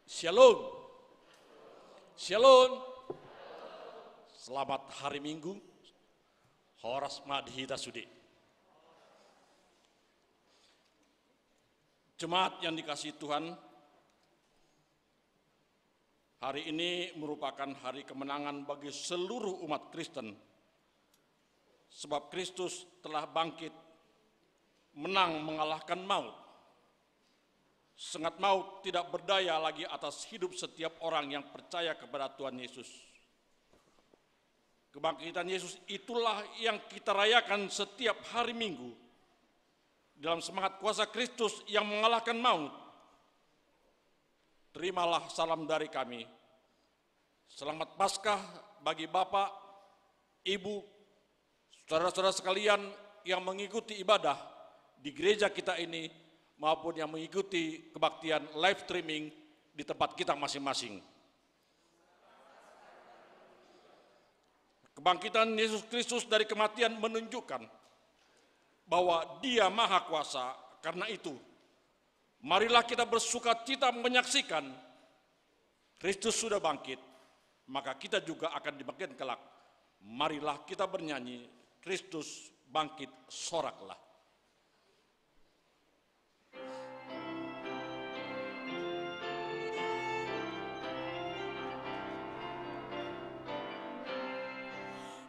Shalom. Shalom. Selamat hari Minggu. Horas Madhita Sudi. Jemaat yang dikasihi Tuhan, hari ini merupakan hari kemenangan bagi seluruh umat Kristen. Sebab Kristus telah bangkit, menang mengalahkan maut. Sengat maut tidak berdaya lagi atas hidup setiap orang yang percaya kepada Tuhan Yesus. Kebangkitan Yesus itulah yang kita rayakan setiap hari Minggu dalam semangat kuasa Kristus yang mengalahkan maut. Terimalah salam dari kami. Selamat Paskah bagi Bapak, Ibu, saudara-saudara sekalian yang mengikuti ibadah di gereja kita ini maupun yang mengikuti kebaktian live streaming di tempat kita masing-masing. Kebangkitan Yesus Kristus dari kematian menunjukkan bahwa Dia Maha Kuasa. Karena itu, marilah kita bersukacita menyaksikan Kristus sudah bangkit, maka kita juga akan dibangkitkan kelak. Marilah kita bernyanyi, Kristus bangkit, soraklah.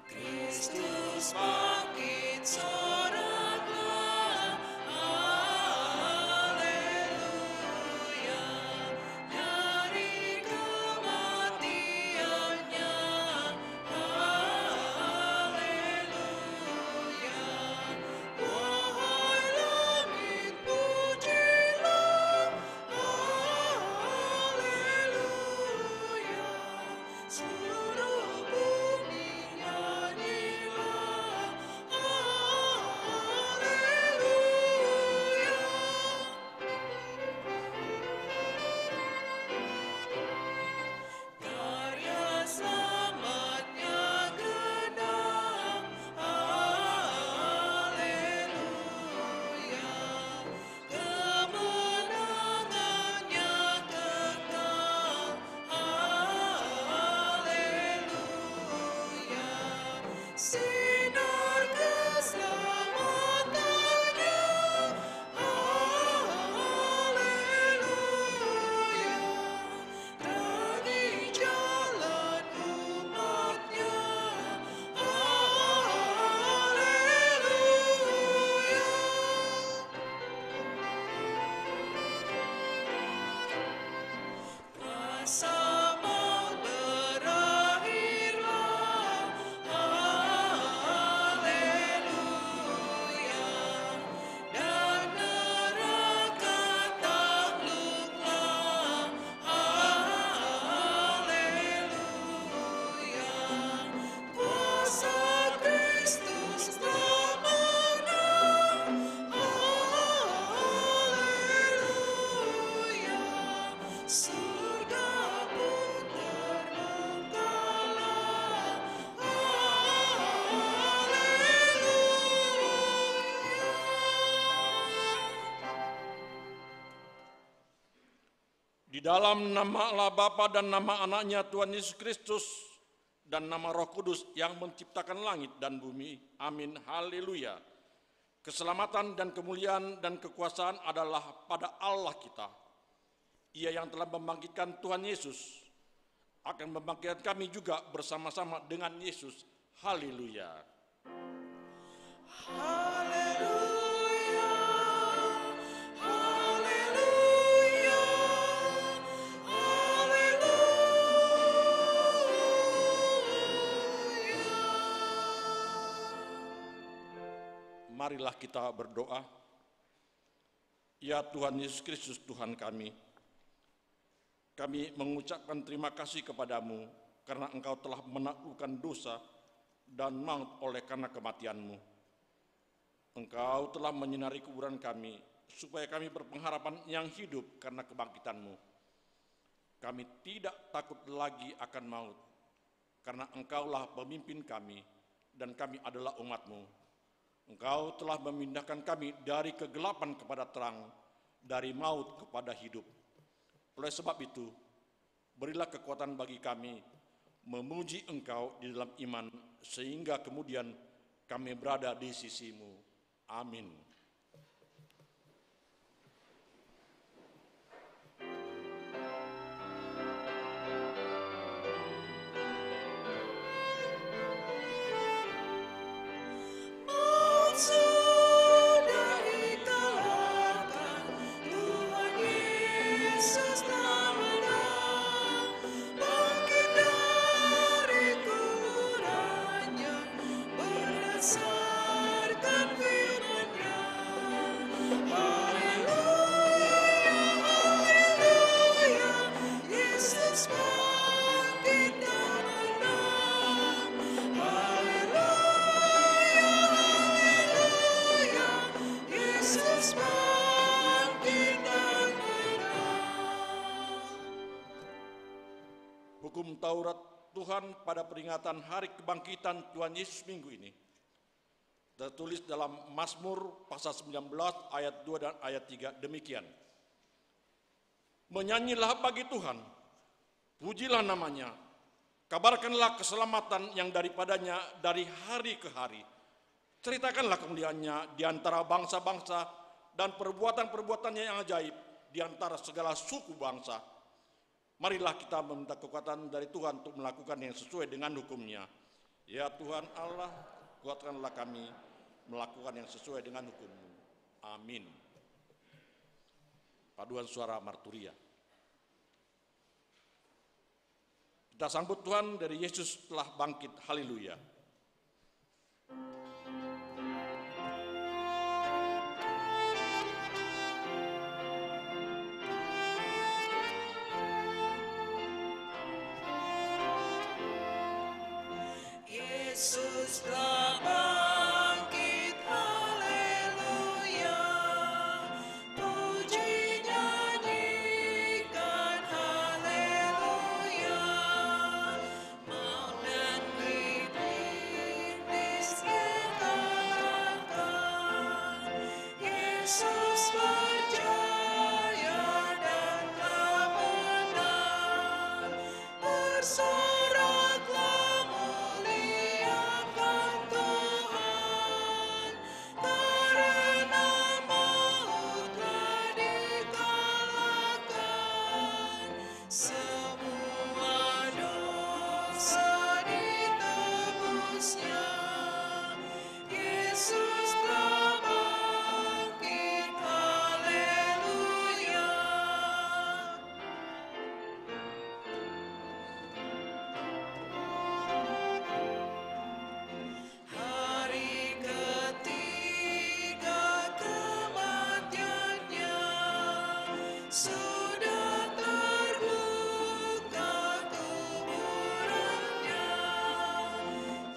Kristus bangkit, soraklah, haleluya, dari kematiannya, haleluya, wahai langit pujilah, haleluya, seluruh bumi nyanyilah, haleluya. Karya selamatnya genap, haleluya, kemenangannya kekal, haleluya, sinar keselamatannya, haleluya, terang jalan umatnya, haleluya. Kuasa maut berakhirlah, haleluya, dan neraka takluklah, haleluya, kuasa Kristus telah menang, haleluya, surga pun terbukalah, Di dalam nama Allah Bapa dan nama anaknya Tuhan Yesus Kristus dan nama Roh Kudus yang menciptakan langit dan bumi. Amin. Haleluya. Keselamatan dan kemuliaan dan kekuasaan adalah pada Allah kita. Ia yang telah membangkitkan Tuhan Yesus akan membangkitkan kami juga bersama-sama dengan Yesus. Haleluya. haleluya, haleluya, haleluya. Marilah kita berdoa. Ya Tuhan Yesus Kristus Tuhan kami mengucapkan terima kasih kepadamu karena Engkau telah menaklukkan dosa dan maut oleh karena kematian-Mu. Engkau telah menyinari kuburan kami supaya kami berpengharapan yang hidup karena kebangkitan-Mu. Kami tidak takut lagi akan maut karena Engkaulah pemimpin kami dan kami adalah umat-Mu. Engkau telah memindahkan kami dari kegelapan kepada terang, dari maut kepada hidup. Oleh sebab itu, berilah kekuatan bagi kami memuji Engkau di dalam iman, sehingga kemudian kami berada di sisi-Mu. Amin. Sudah dikalahkan, Tuhan Yesus telah menang. Bangkit dari kuburannya, berdasarkan firman-Nya. Haleluya, haleluya, Yesus bangkit dan menang. Yesus bangkit dan menang. Hukum Taurat Tuhan pada peringatan hari kebangkitan Tuhan Yesus minggu ini tertulis dalam Mazmur pasal 19 ayat 2 dan ayat 3 demikian. Menyanyilah bagi Tuhan, pujilah namanya, kabarkanlah keselamatan yang daripadanya dari hari ke hari. Ceritakanlah kemuliaannya di antara bangsa-bangsa dan perbuatan-perbuatannya yang ajaib di antara segala suku bangsa. Marilah kita meminta kekuatan dari Tuhan untuk melakukan yang sesuai dengan hukum-Nya. Ya Tuhan Allah, kuatkanlah kami melakukan yang sesuai dengan hukum-Mu. Amin. Paduan suara Marturia. Kita sambut Tuhan dari Yesus telah bangkit. Haleluya. Yesus telah bangkit, haleluya. Puji nyanyikan, haleluya. Maut dan iblis dikalahkan. Yesus berjaya dan telah menang. Bersoraklah muliakan Tuhan, karena maut telah dikalahkan. Semua dosa ditebusnya. Yesus telah bangkit, haleluya. Hari ketiga kematiannya, sudah terbuka kuburannya.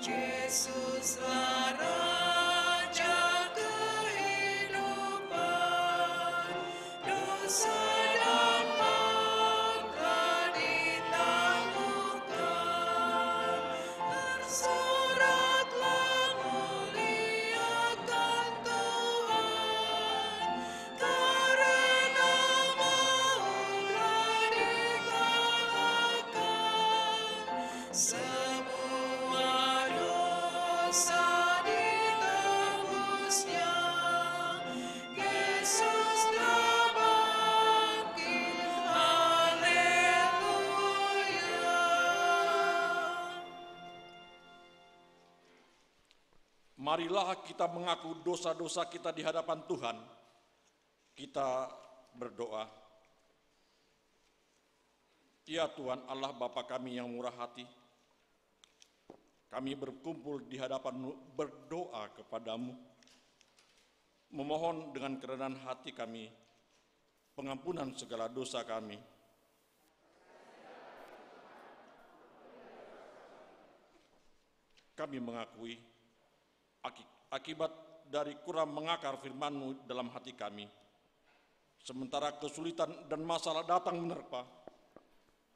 Yesuslah Raja kehidupan, dosa dan maut telah ditangguhkan. Bersoraklah muliakan Tuhan, karena maut telah dikalahkan. Semua dosa ditebusnya. Yesus telah bangkit, haleluya. Marilah kita mengaku dosa-dosa kita di hadapan Tuhan. Kita berdoa. Ya Tuhan Allah Bapa kami yang murah hati, kami berkumpul di hadapan-Mu berdoa kepadamu, memohon dengan kerendahan hati kami pengampunan segala dosa kami. Kami mengakui akibat dari kurang mengakar firman-Mu dalam hati kami, sementara kesulitan dan masalah datang menerpa,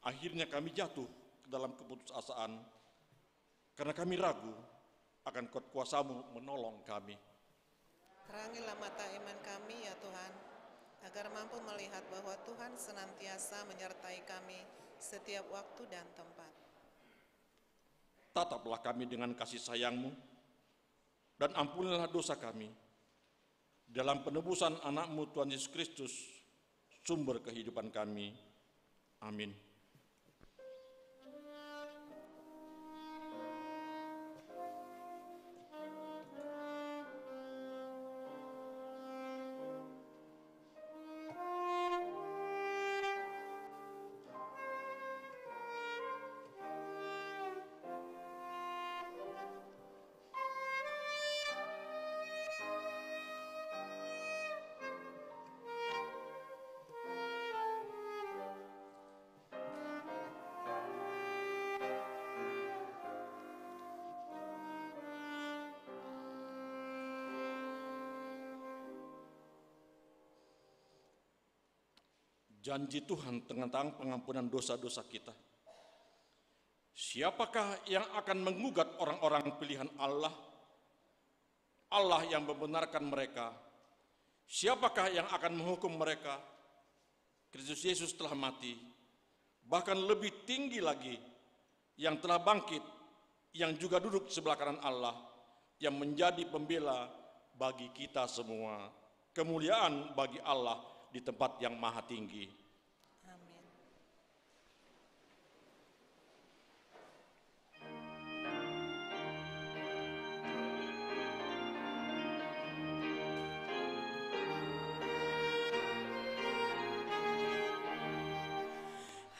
akhirnya kami jatuh ke dalam keputusasaan karena kami ragu akan kuasa-Mu menolong kami. Terangilah mata iman kami ya Tuhan, agar mampu melihat bahwa Tuhan senantiasa menyertai kami setiap waktu dan tempat. Tataplah kami dengan kasih sayang-Mu, dan ampunilah dosa kami. Dalam penebusan anak-Mu Tuhan Yesus Kristus, sumber kehidupan kami. Amin. Janji Tuhan tentang pengampunan dosa-dosa kita. Siapakah yang akan menggugat orang-orang pilihan Allah? Allah yang membenarkan mereka. Siapakah yang akan menghukum mereka? Kristus Yesus telah mati, bahkan lebih tinggi lagi, yang telah bangkit, yang juga duduk sebelah kanan Allah, yang menjadi pembela bagi kita semua. Kemuliaan bagi Allah di tempat yang maha tinggi. Amin.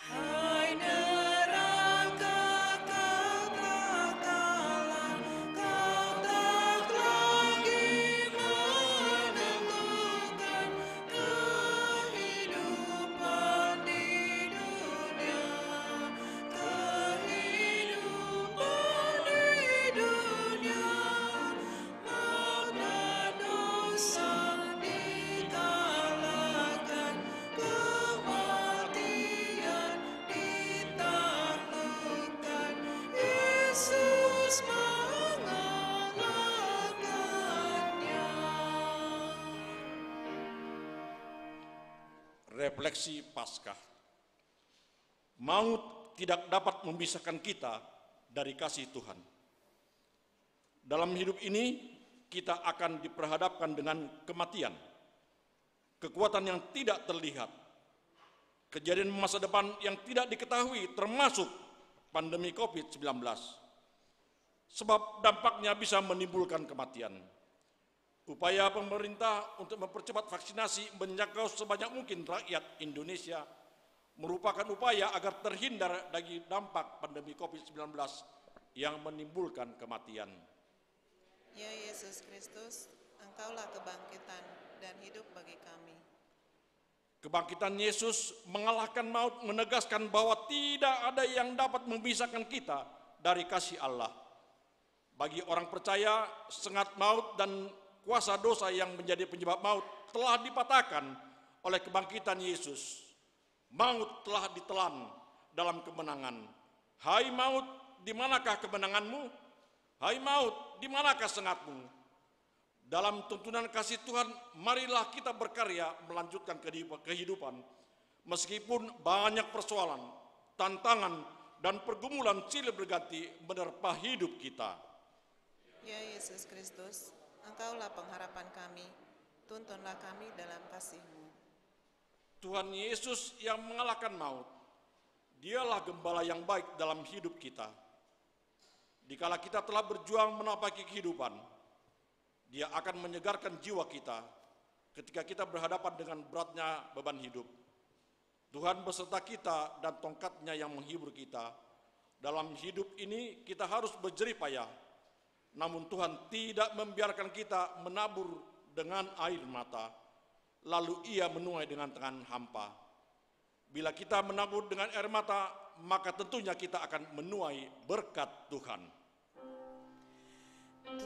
Hai neraka, kau tak kalah, kau tak lagi menentukan kehidupan di dunia, makna dosa dikalahkan, kematian ditaklukkan, Yesus mengalahkannya. Refleksi Paskah. Maut tidak dapat memisahkan kita dari kasih Tuhan. Dalam hidup ini, kita akan diperhadapkan dengan kematian, kekuatan yang tidak terlihat, kejadian masa depan yang tidak diketahui, termasuk pandemi COVID-19. Sebab dampaknya bisa menimbulkan kematian. Upaya pemerintah untuk mempercepat vaksinasi menjangkau sebanyak mungkin rakyat Indonesia merupakan upaya agar terhindar dari dampak pandemi COVID-19 yang menimbulkan kematian. Ya Yesus Kristus, Engkaulah kebangkitan dan hidup bagi kami. Kebangkitan Yesus mengalahkan maut, menegaskan bahwa tidak ada yang dapat memisahkan kita dari kasih Allah. Bagi orang percaya, sengat maut dan kuasa dosa yang menjadi penyebab maut telah dipatahkan oleh kebangkitan Yesus. Maut telah ditelan dalam kemenangan. Hai maut, di manakah kemenanganmu? Hai maut, di manakah sengatmu? Dalam tuntunan kasih Tuhan, marilah kita berkarya melanjutkan kehidupan. Meskipun banyak persoalan, tantangan, dan pergumulan silih berganti menerpa hidup kita. Ya Yesus Kristus, Engkaulah pengharapan kami. Tuntunlah kami dalam kasih-Mu. Tuhan Yesus yang mengalahkan maut, Dialah gembala yang baik dalam hidup kita. Dikala kita telah berjuang menapaki kehidupan, Dia akan menyegarkan jiwa kita ketika kita berhadapan dengan beratnya beban hidup. Tuhan beserta kita dan tongkat-Nya yang menghibur kita. Dalam hidup ini kita harus berjerih payah, namun Tuhan tidak membiarkan kita menabur dengan air mata, lalu Ia menuai dengan tangan hampa. Bila kita menabur dengan air mata, maka tentunya kita akan menuai berkat Tuhan. Di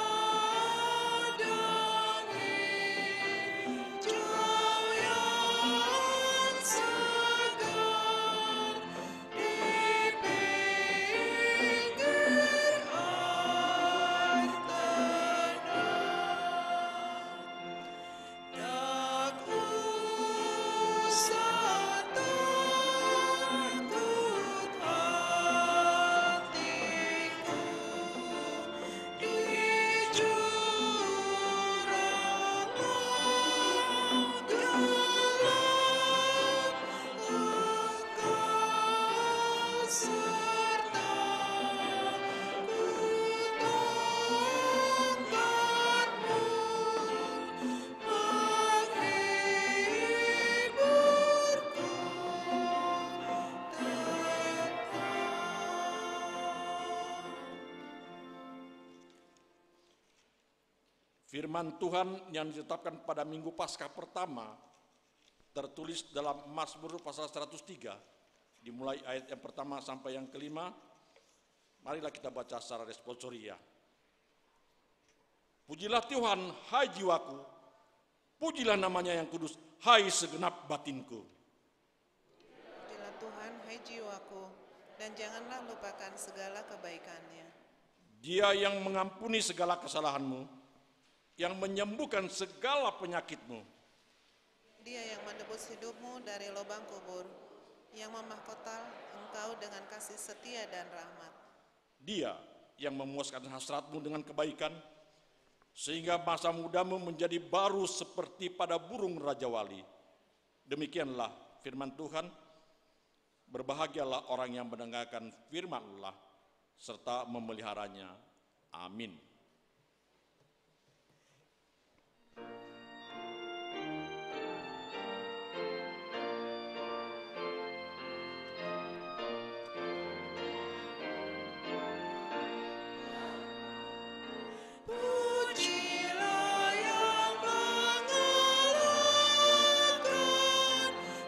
padang Firman Tuhan yang ditetapkan pada Minggu Paskah pertama tertulis dalam Mazmur pasal 103, dimulai ayat yang pertama sampai yang kelima. Marilah kita baca secara responsoria. Pujilah Tuhan, hai jiwaku, pujilah namanya yang kudus, hai segenap batinku. Pujilah Tuhan, hai jiwaku, dan janganlah lupakan segala kebaikannya. Dia yang mengampuni segala kesalahanmu, yang menyembuhkan segala penyakitmu. Dia yang menebus hidupmu dari lubang kubur, yang memahkota engkau dengan kasih setia dan rahmat. Dia yang memuaskan hasratmu dengan kebaikan, sehingga masa mudamu menjadi baru seperti pada burung Raja Wali. Demikianlah firman Tuhan. Berbahagialah orang yang mendengarkan firman Allah serta memeliharanya. Amin. Pujilah yang mengalahkan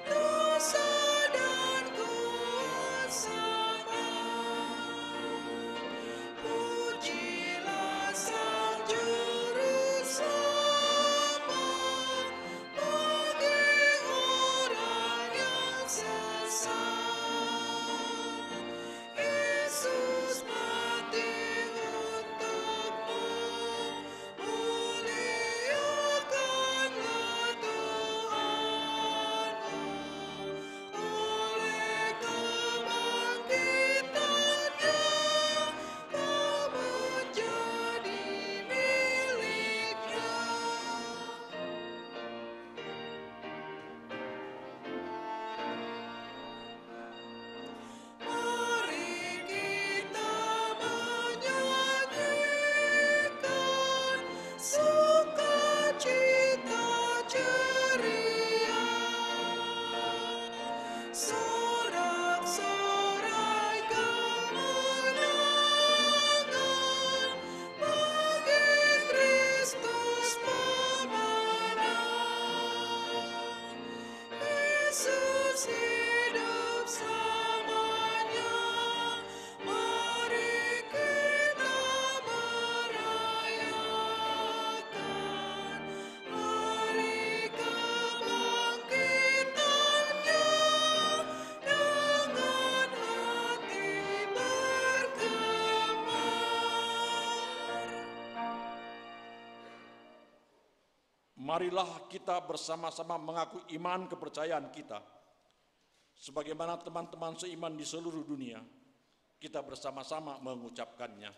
dosa dan kuasa. Pujilah Sang Juru Selamat bagi orang yang sesat. Yesus mati untukmu, muliakanlah Tuhanmu. Oleh kebangkitannya, kau menjadi miliknya. Mari kita menyanyikan sukacita ceria, sorak-sorai kemenangan bagi Kristus pemenang. Yesus hidup selamanya, mari kita merayakan hari kebangkitannya dengan hati bergemar. Marilah kita bersama-sama mengaku iman kepercayaan kita. Sebagaimana teman-teman seiman di seluruh dunia, kita bersama-sama mengucapkannya.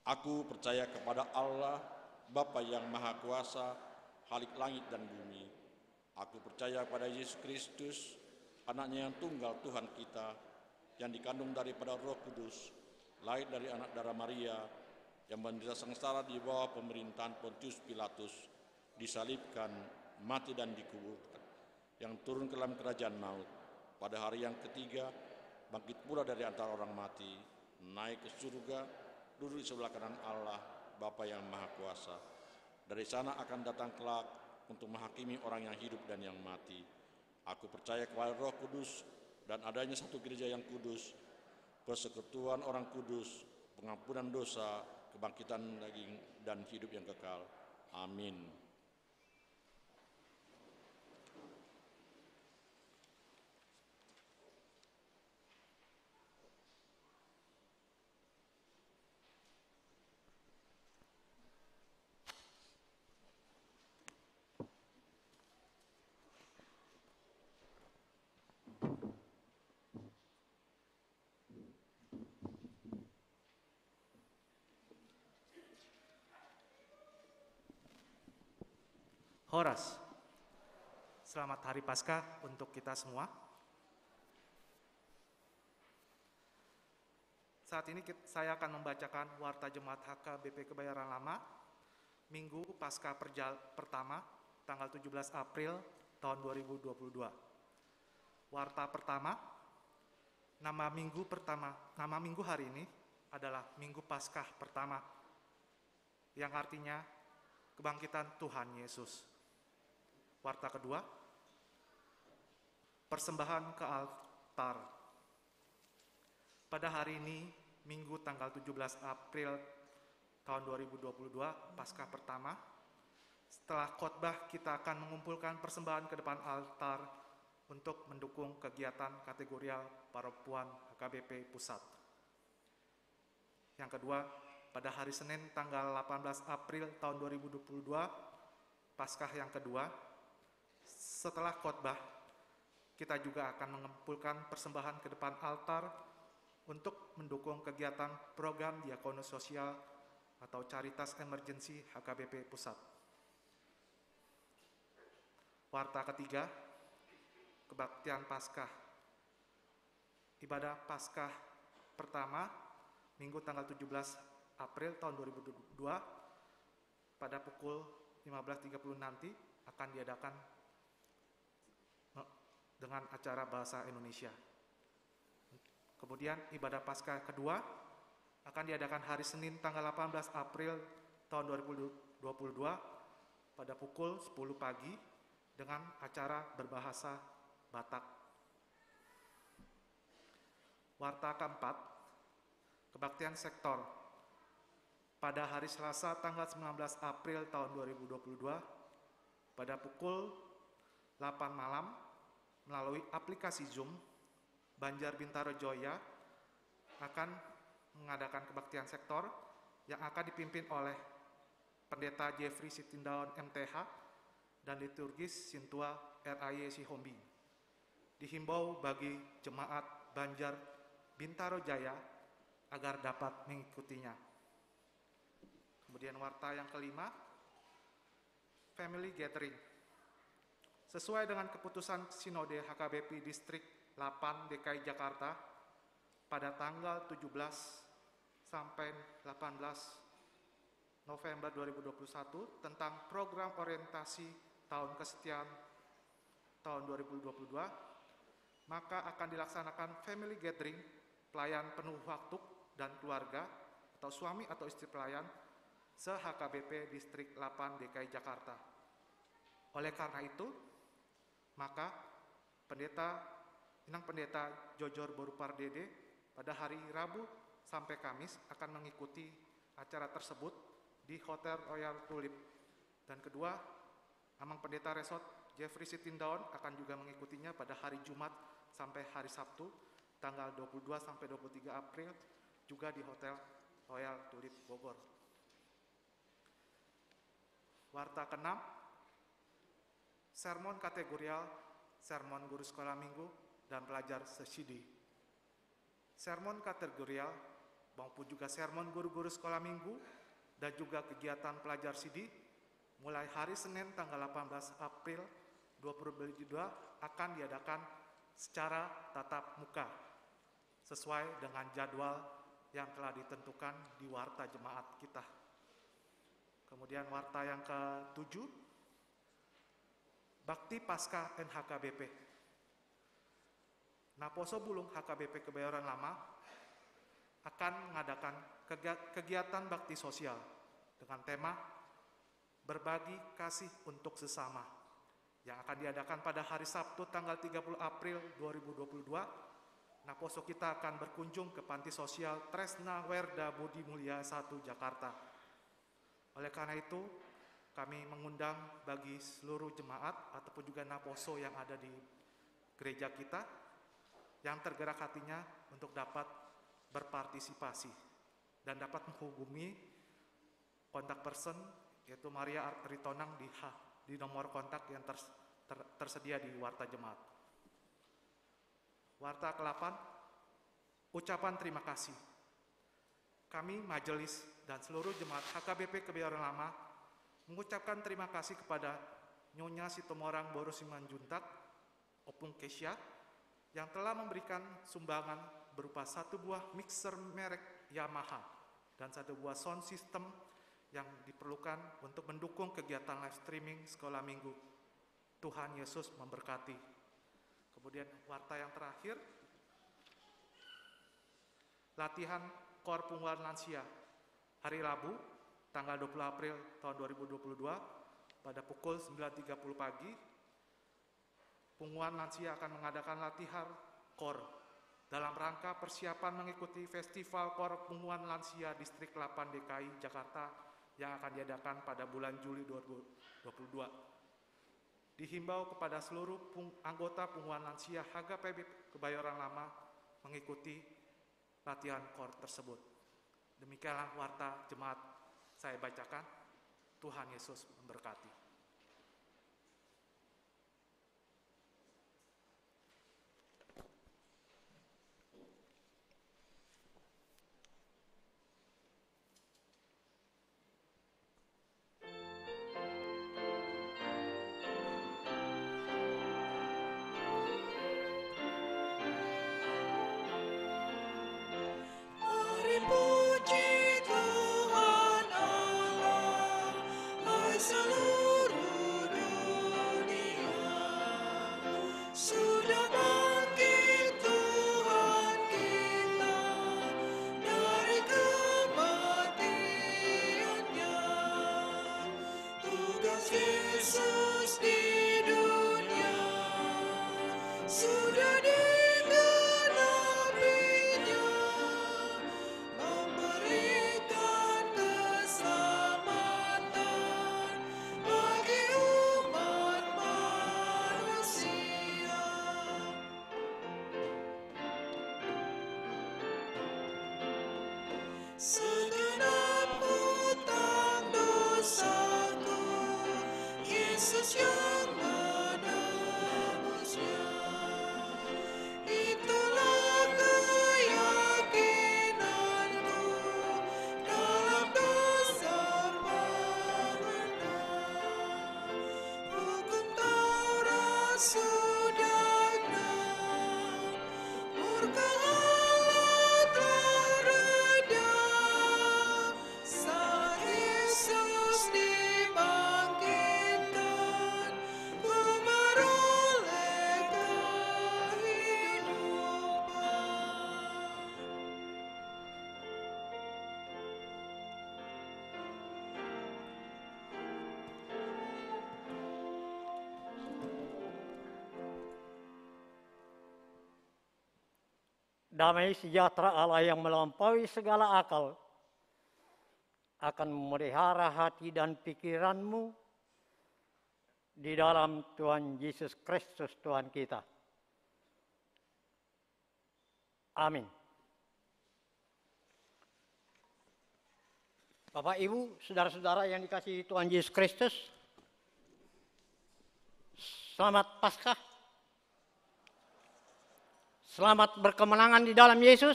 Aku percaya kepada Allah, Bapa yang Maha Kuasa, Khalik langit dan bumi. Aku percaya kepada Yesus Kristus, anaknya yang tunggal Tuhan kita, yang dikandung daripada Roh Kudus, lahir dari anak darah Maria, yang menderita sengsara di bawah pemerintahan Pontius Pilatus, disalibkan, mati dan dikuburkan, yang turun ke dalam kerajaan maut. Pada hari yang ketiga, bangkit pula dari antara orang mati, naik ke surga, duduk di sebelah kanan Allah, Bapa yang Maha Kuasa. Dari sana akan datang kelak untuk menghakimi orang yang hidup dan yang mati. Aku percaya kepada Roh Kudus dan adanya satu gereja yang kudus, persekutuan orang kudus, pengampunan dosa, kebangkitan daging, dan hidup yang kekal. Amin. Horas, selamat Hari Paskah untuk kita semua. Saat ini saya akan membacakan Warta Jemaat HKBP Kebayoran Lama, Minggu Paskah pertama, tanggal 17 April tahun 2022. Warta pertama, nama minggu hari ini adalah Minggu Paskah pertama, yang artinya kebangkitan Tuhan Yesus. Warta kedua, persembahan ke altar. Pada hari ini, Minggu tanggal 17 April tahun 2022, Paskah pertama, setelah khotbah kita akan mengumpulkan persembahan ke depan altar untuk mendukung kegiatan kategorial perempuan HKBP Pusat. Yang kedua, pada hari Senin tanggal 18 April tahun 2022, Paskah yang kedua, setelah khotbah, kita juga akan mengumpulkan persembahan ke depan altar untuk mendukung kegiatan program diakonus sosial atau Caritas Emergency HKBP Pusat. Warta ketiga, kebaktian Paskah. Ibadah Paskah pertama, Minggu tanggal 17 April tahun 2022, pada pukul 15.30 nanti akan diadakan dengan acara bahasa Indonesia. Kemudian ibadah Paskah kedua akan diadakan hari Senin tanggal 18 April tahun 2022 pada pukul 10 pagi dengan acara berbahasa Batak. Warta keempat, kebaktian sektor. Pada hari Selasa tanggal 19 April tahun 2022 pada pukul 8 malam melalui aplikasi Zoom, Banjar Bintaro Jaya akan mengadakan kebaktian sektor yang akan dipimpin oleh Pendeta Jeffrey Sitindaun MTH dan liturgis Sintua RAY Sihombi. Dihimbau bagi jemaat Banjar Bintaro Jaya agar dapat mengikutinya. Kemudian warta yang kelima, family gathering. Sesuai dengan keputusan Sinode HKBP Distrik 8 DKI Jakarta pada tanggal 17 sampai 18 November 2021 tentang program orientasi tahun kesetiaan tahun 2022, maka akan dilaksanakan family gathering pelayan penuh waktu dan keluarga atau suami atau istri pelayan se-HKBP Distrik 8 DKI Jakarta. Oleh karena itu, maka Inang Pendeta Jojor Borupardede pada hari Rabu sampai Kamis akan mengikuti acara tersebut di Hotel Royal Tulip. Dan kedua, Amang Pendeta Resort Jeffrey Sitindaun akan juga mengikutinya pada hari Jumat sampai hari Sabtu tanggal 22 sampai 23 April juga di Hotel Royal Tulip Bogor. Warta ke-6, sermon kategorial, sermon guru sekolah minggu dan pelajar sesidi. Sermon kategorial maupun juga sermon guru-guru sekolah minggu dan juga kegiatan pelajar sidi mulai hari Senin tanggal 18 April 2022 akan diadakan secara tatap muka sesuai dengan jadwal yang telah ditentukan di warta jemaat kita. Kemudian warta yang ke-7, Bakti Paskah NHKBP. Naposo Bulung HKBP Kebayoran Lama akan mengadakan kegiatan bakti sosial dengan tema Berbagi Kasih untuk Sesama yang akan diadakan pada hari Sabtu tanggal 30 April 2022. Naposo kita akan berkunjung ke Panti Sosial Tresna Werda Budi Mulia 1 Jakarta. Oleh karena itu, kami mengundang bagi seluruh jemaat ataupun juga Naposo yang ada di gereja kita yang tergerak hatinya untuk dapat berpartisipasi dan dapat menghubungi kontak person yaitu Maria Ritonang di nomor kontak yang tersedia di warta jemaat. Warta ke-8, ucapan terima kasih. Kami majelis dan seluruh jemaat HKBP Kebayoran Lama mengucapkan terima kasih kepada Nyonya Sitomorang Boru Simanjuntak, Opung Kesia, yang telah memberikan sumbangan berupa 1 buah mixer merek Yamaha dan 1 buah sound system yang diperlukan untuk mendukung kegiatan live streaming sekolah minggu. Tuhan Yesus memberkati. Kemudian warta yang terakhir, latihan Kor Punggawa Lansia hari Rabu tanggal 20 April tahun 2022 pada pukul 9.30 pagi, Pengumuman Lansia akan mengadakan latihan KOR dalam rangka persiapan mengikuti Festival KOR Pengumuman Lansia Distrik 8 DKI Jakarta yang akan diadakan pada bulan Juli 2022. Dihimbau kepada seluruh anggota Pengumuman Lansia HKPB Kebayoran Lama mengikuti latihan KOR tersebut. Demikianlah warta jemaat saya bacakan. Tuhan Yesus memberkati. Mari puji Tuhan Allah, hai seluruh dunia. Sudah bangkit Tuhan kita dari kematiannya. Tugas Yesus di dunia sudah digenapinya, memberikan keselamatan bagi umat manusia. Segenap hutang dosaku, Yesus yang menebusnya. Itulah keyakinanku dalam dasar pembenar. Hukum Taurat sudah genap, murka Allah telah reda saat Yesus dibangkitkan, ku beroleh kehidupan. Damai sejahtera Allah yang melampaui segala akal akan memelihara hati dan pikiranmu di dalam Tuhan Yesus Kristus Tuhan kita. Amin. Bapak, Ibu, saudara-saudara yang dikasihi Tuhan Yesus Kristus, selamat Paskah. Selamat berkemenangan di dalam Yesus.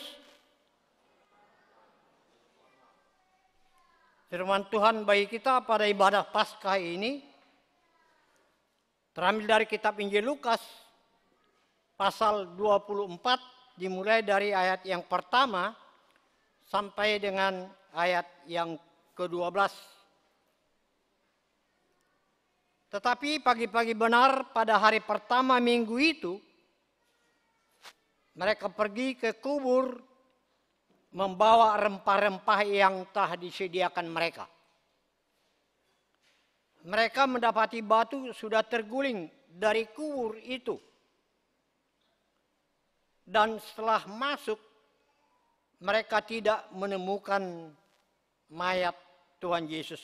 Firman Tuhan bagi kita pada ibadah Paskah ini terambil dari kitab Injil Lukas pasal 24 dimulai dari ayat yang pertama sampai dengan ayat yang ke-12. Tetapi pagi-pagi benar pada hari pertama minggu itu, mereka pergi ke kubur membawa rempah-rempah yang telah disediakan mereka. Mereka mendapati batu sudah terguling dari kubur itu. Dan setelah masuk, mereka tidak menemukan mayat Tuhan Yesus.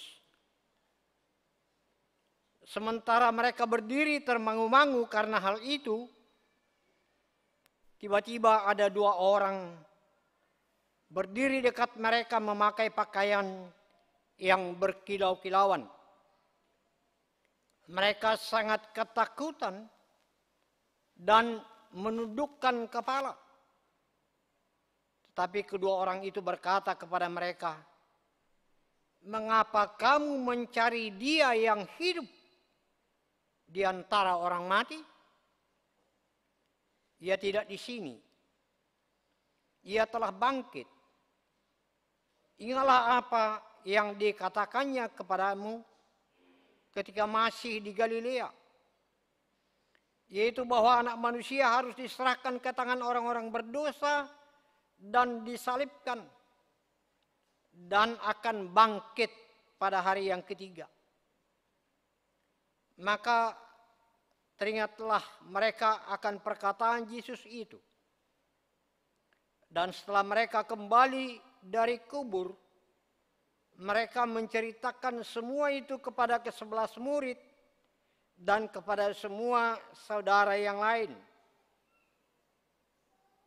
Sementara mereka berdiri termangu-mangu karena hal itu, tiba-tiba ada dua orang berdiri dekat mereka memakai pakaian yang berkilau-kilauan. Mereka sangat ketakutan dan menundukkan kepala. Tetapi kedua orang itu berkata kepada mereka, "Mengapa kamu mencari Dia yang hidup di antara orang mati? Ia tidak di sini. Ia telah bangkit. Ingatlah apa yang dikatakannya kepadamu ketika masih di Galilea, yaitu bahwa Anak Manusia harus diserahkan ke tangan orang-orang berdosa dan disalibkan, dan akan bangkit pada hari yang ketiga. Maka teringatlah mereka akan perkataan Yesus itu. Dan setelah mereka kembali dari kubur, mereka menceritakan semua itu kepada ke-11 murid dan kepada semua saudara yang lain.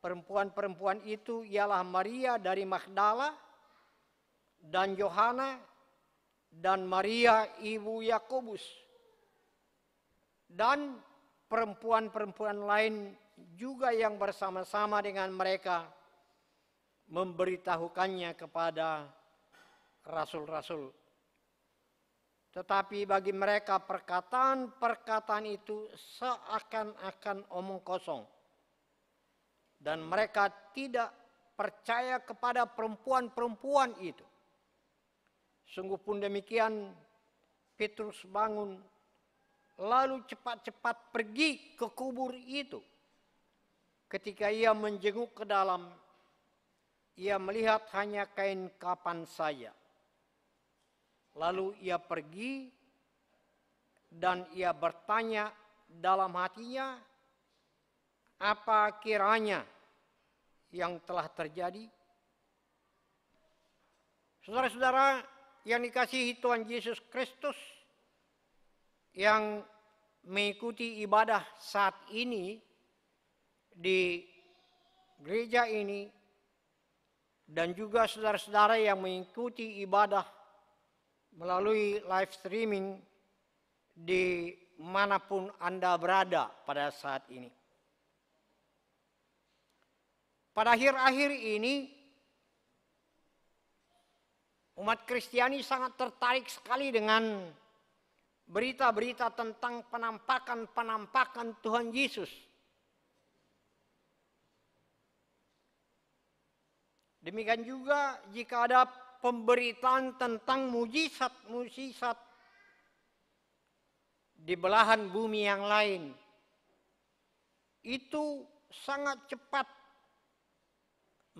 Perempuan-perempuan itu ialah Maria dari Magdala dan Yohana dan Maria ibu Yakobus dan perempuan-perempuan lain juga yang bersama-sama dengan mereka memberitahukannya kepada rasul-rasul. Tetapi bagi mereka perkataan-perkataan itu seakan-akan omong kosong. Dan mereka tidak percaya kepada perempuan-perempuan itu. Sungguh pun demikian, Petrus bangun, lalu cepat-cepat pergi ke kubur itu. Ketika ia menjenguk ke dalam, ia melihat hanya kain kapan saja. Lalu ia pergi dan ia bertanya dalam hatinya, apa kiranya yang telah terjadi? Saudara-saudara yang dikasihi Tuhan Yesus Kristus, yang mengikuti ibadah saat ini di gereja ini, dan juga saudara-saudara yang mengikuti ibadah melalui live streaming di manapun Anda berada pada saat ini. Pada akhir-akhir ini, umat Kristiani sangat tertarik sekali dengan berita-berita tentang penampakan-penampakan Tuhan Yesus. Demikian juga jika ada pemberitaan tentang mujizat-mujizat di belahan bumi yang lain, itu sangat cepat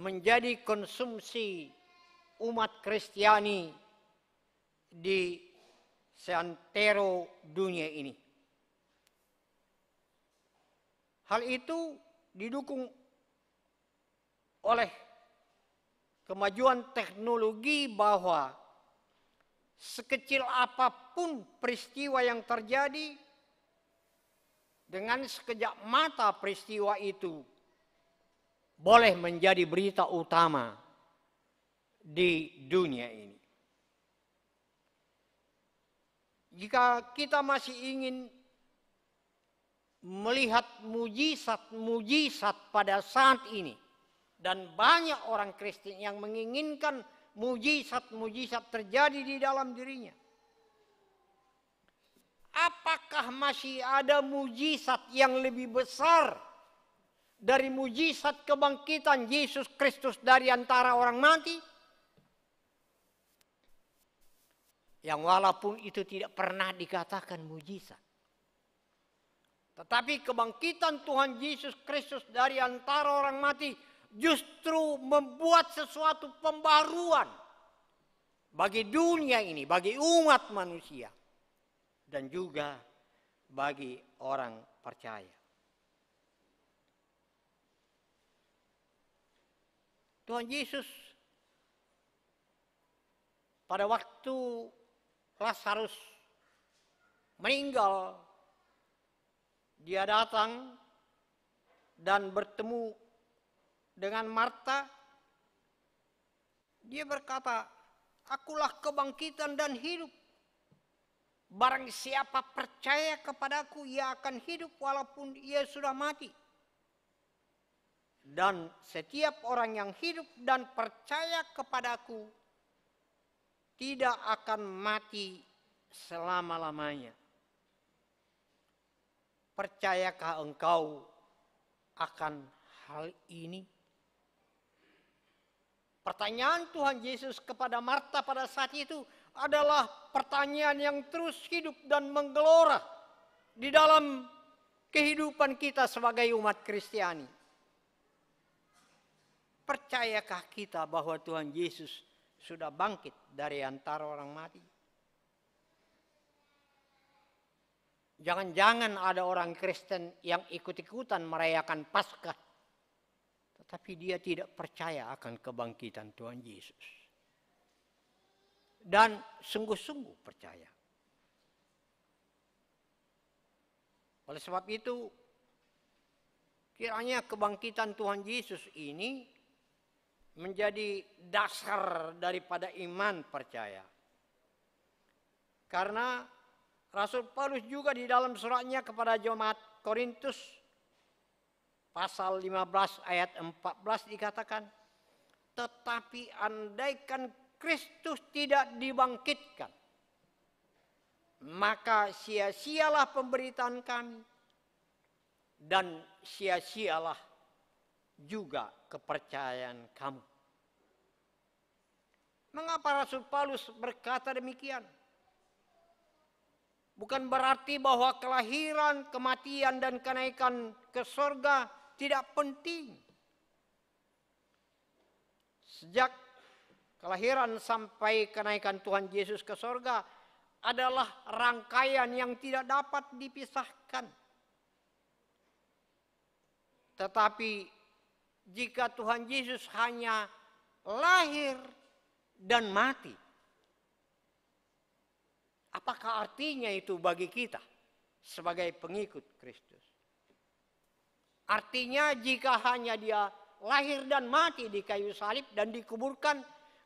menjadi konsumsi umat Kristiani di seantero dunia ini. Hal itu didukung oleh kemajuan teknologi, bahwa sekecil apapun peristiwa yang terjadi, dengan sekejap mata peristiwa itu boleh menjadi berita utama di dunia ini. Jika kita masih ingin melihat mujizat-mujizat pada saat ini, dan banyak orang Kristen yang menginginkan mujizat-mujizat terjadi di dalam dirinya, apakah masih ada mujizat yang lebih besar dari mujizat kebangkitan Yesus Kristus dari antara orang mati? Yang walaupun itu tidak pernah dikatakan mujizat, tetapi kebangkitan Tuhan Yesus Kristus dari antara orang mati justru membuat sesuatu pembaruan bagi dunia ini, bagi umat manusia, dan juga bagi orang percaya. Tuhan Yesus pada waktu Lazarus meninggal, dia datang dan bertemu dengan Marta. Dia berkata, akulah kebangkitan dan hidup. Barang siapa percaya kepadaku, ia akan hidup walaupun ia sudah mati. Dan setiap orang yang hidup dan percaya kepadaku tidak akan mati selama-lamanya. Percayakah engkau akan hal ini? Pertanyaan Tuhan Yesus kepada Marta pada saat itu adalah pertanyaan yang terus hidup dan menggelora di dalam kehidupan kita sebagai umat Kristiani. Percayakah kita bahwa Tuhan Yesus sudah bangkit dari antara orang mati? Jangan-jangan ada orang Kristen yang ikut-ikutan merayakan Paskah, tetapi dia tidak percaya akan kebangkitan Tuhan Yesus. Dan sungguh-sungguh percaya. Oleh sebab itu, kiranya kebangkitan Tuhan Yesus ini menjadi dasar daripada iman percaya. Karena Rasul Paulus juga di dalam suratnya kepada jemaat Korintus pasal 15 ayat 14 dikatakan, tetapi andaikan Kristus tidak dibangkitkan, maka sia-sialah pemberitaan kami dan sia-sialah juga kepercayaan kamu. Mengapa Rasul Paulus berkata demikian? Bukan berarti bahwa kelahiran, kematian, dan kenaikan ke surga tidak penting. Sejak kelahiran sampai kenaikan Tuhan Yesus ke surga adalah rangkaian yang tidak dapat dipisahkan. Tetapi jika Tuhan Yesus hanya lahir dan mati, apakah artinya itu bagi kita sebagai pengikut Kristus? Artinya jika hanya dia lahir dan mati di kayu salib dan dikuburkan,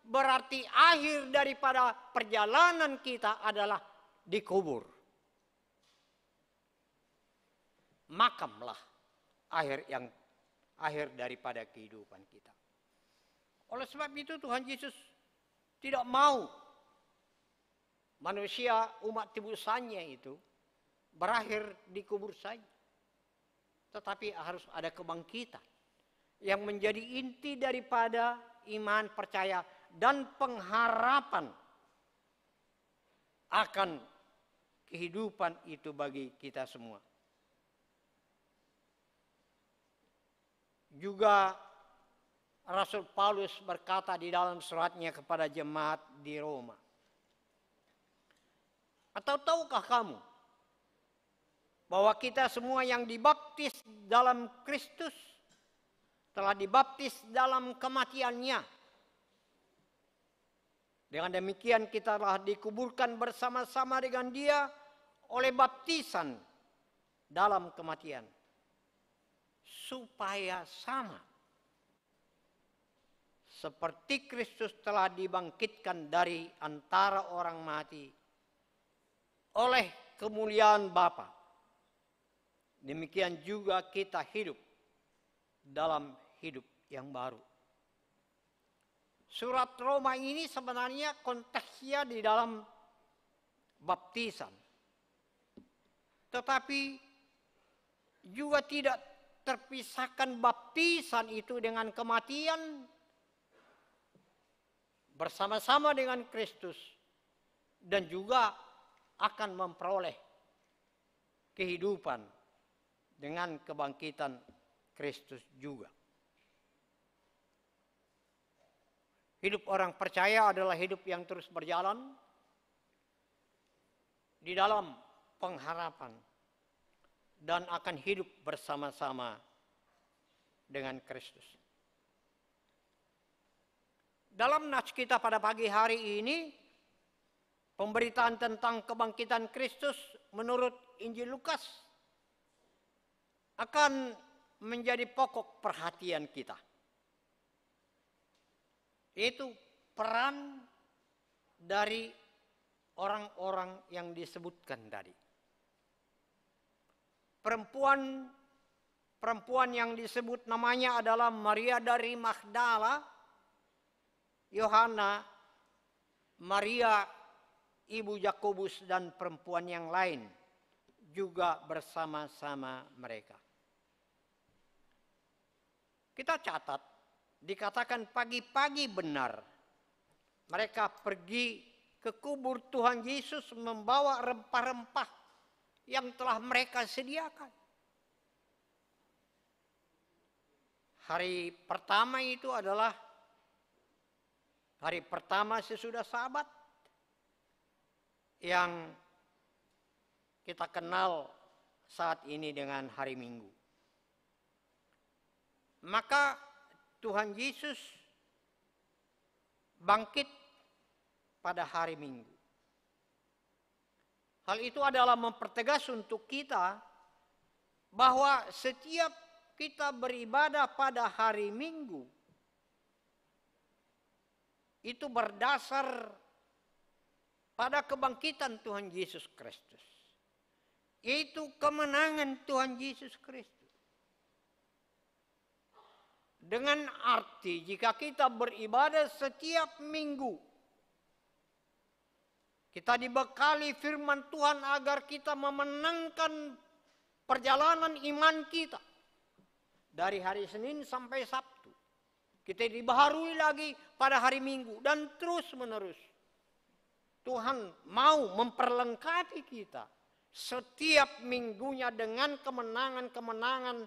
berarti akhir daripada perjalanan kita adalah dikubur. Makamlah akhir daripada kehidupan kita. Oleh sebab itu Tuhan Yesus tidak mau manusia umat tebusannya itu berakhir dikubur saja. Tetapi harus ada kebangkitan yang menjadi inti daripada iman percaya dan pengharapan akan kehidupan itu bagi kita semua. Juga Rasul Paulus berkata di dalam suratnya kepada jemaat di Roma, atau tahukah kamu bahwa kita semua yang dibaptis dalam Kristus telah dibaptis dalam kematiannya. Dengan demikian kita telah dikuburkan bersama-sama dengan dia oleh baptisan dalam kematian. Supaya sama seperti Kristus telah dibangkitkan dari antara orang mati oleh kemuliaan Bapa, demikian juga kita hidup dalam hidup yang baru. Surat Roma ini sebenarnya konteksnya di dalam baptisan, tetapi juga tidak terpisahkan baptisan itu dengan kematian bersama-sama dengan Kristus dan juga akan memperoleh kehidupan dengan kebangkitan Kristus juga. Hidup orang percaya adalah hidup yang terus berjalan di dalam pengharapan dan akan hidup bersama-sama dengan Kristus. Dalam nats kita pada pagi hari ini, pemberitaan tentang kebangkitan Kristus menurut Injil Lukas akan menjadi pokok perhatian kita. Yaitu peran dari orang-orang yang disebutkan tadi. Perempuan yang disebut namanya adalah Maria dari Magdala, Yohana, Maria ibu Yakobus dan perempuan yang lain juga bersama-sama mereka. Kita catat, dikatakan pagi-pagi benar mereka pergi ke kubur Tuhan Yesus membawa rempah-rempah yang telah mereka sediakan. Hari pertama itu adalah hari pertama sesudah Sabat yang kita kenal saat ini dengan hari Minggu. Maka Tuhan Yesus bangkit pada hari Minggu. Hal itu adalah mempertegas untuk kita bahwa setiap kita beribadah pada hari Minggu itu berdasar pada kebangkitan Tuhan Yesus Kristus. Yaitu kemenangan Tuhan Yesus Kristus. Dengan arti jika kita beribadah setiap minggu, kita dibekali firman Tuhan agar kita memenangkan perjalanan iman kita. Dari hari Senin sampai Sabtu. Kita dibaharui lagi pada hari Minggu dan terus menerus. Tuhan mau memperlengkapi kita setiap minggunya dengan kemenangan-kemenangan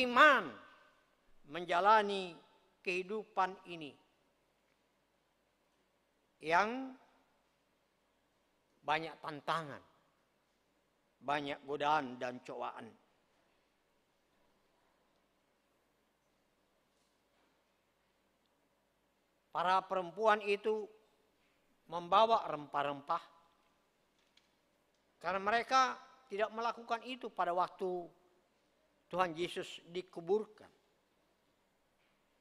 iman menjalani kehidupan ini yang banyak tantangan, banyak godaan dan cobaan. Para perempuan itu membawa rempah-rempah karena mereka tidak melakukan itu pada waktu Tuhan Yesus dikuburkan.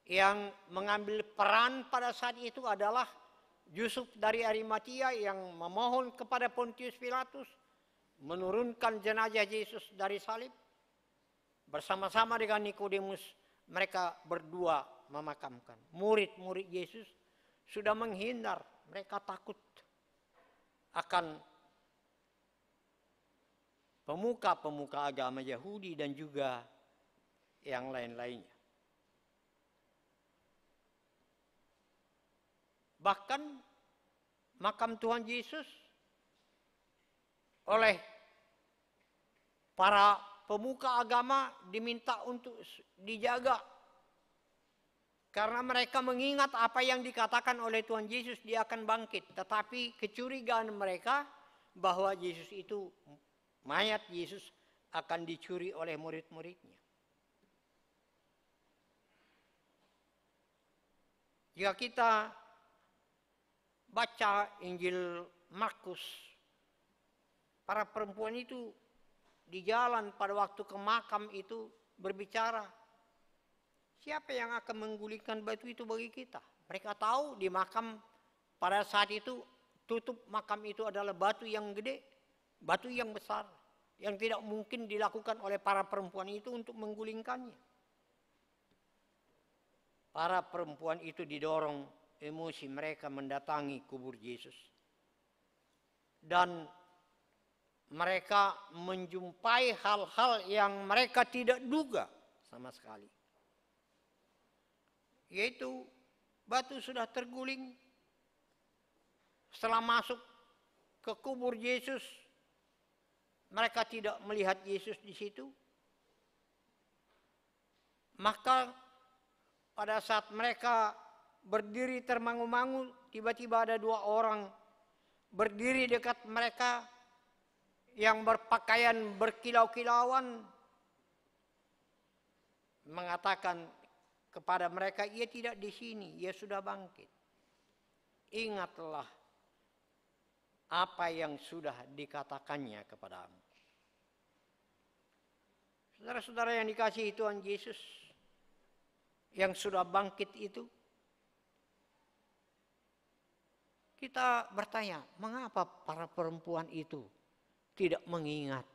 Yang mengambil peran pada saat itu adalah Yusuf dari Arimatia yang memohon kepada Pontius Pilatus menurunkan jenazah Yesus dari salib. Bersama-sama dengan Nikodemus mereka berdua memakamkan. Murid-murid Yesus sudah menghindar, mereka takut akan pemuka-pemuka agama Yahudi dan juga yang lain-lainnya. Bahkan makam Tuhan Yesus oleh para pemuka agama diminta untuk dijaga. Karena mereka mengingat apa yang dikatakan oleh Tuhan Yesus, dia akan bangkit. Tetapi kecurigaan mereka bahwa Yesus itu, mayat Yesus akan dicuri oleh murid-muridnya. Jika kita baca Injil Markus, para perempuan itu di jalan pada waktu ke makam itu berbicara, siapa yang akan menggulingkan batu itu bagi kita? Mereka tahu di makam pada saat itu tutup makam itu adalah batu yang gede, batu yang besar, yang tidak mungkin dilakukan oleh para perempuan itu untuk menggulingkannya. Para perempuan itu didorong emosi mereka mendatangi kubur Yesus. Dan mereka menjumpai hal-hal yang mereka tidak duga sama sekali. Yaitu batu sudah terguling. Setelah masuk ke kubur Yesus, mereka tidak melihat Yesus di situ. Maka pada saat mereka berdiri termangu-mangu, tiba-tiba ada dua orang berdiri dekat mereka yang berpakaian berkilau-kilauan, mengatakan kepada mereka, ia tidak di sini, ia sudah bangkit. Ingatlah apa yang sudah dikatakannya kepadamu. Saudara-saudara yang dikasihi Tuhan Yesus, yang sudah bangkit itu, kita bertanya, mengapa para perempuan itu tidak mengingat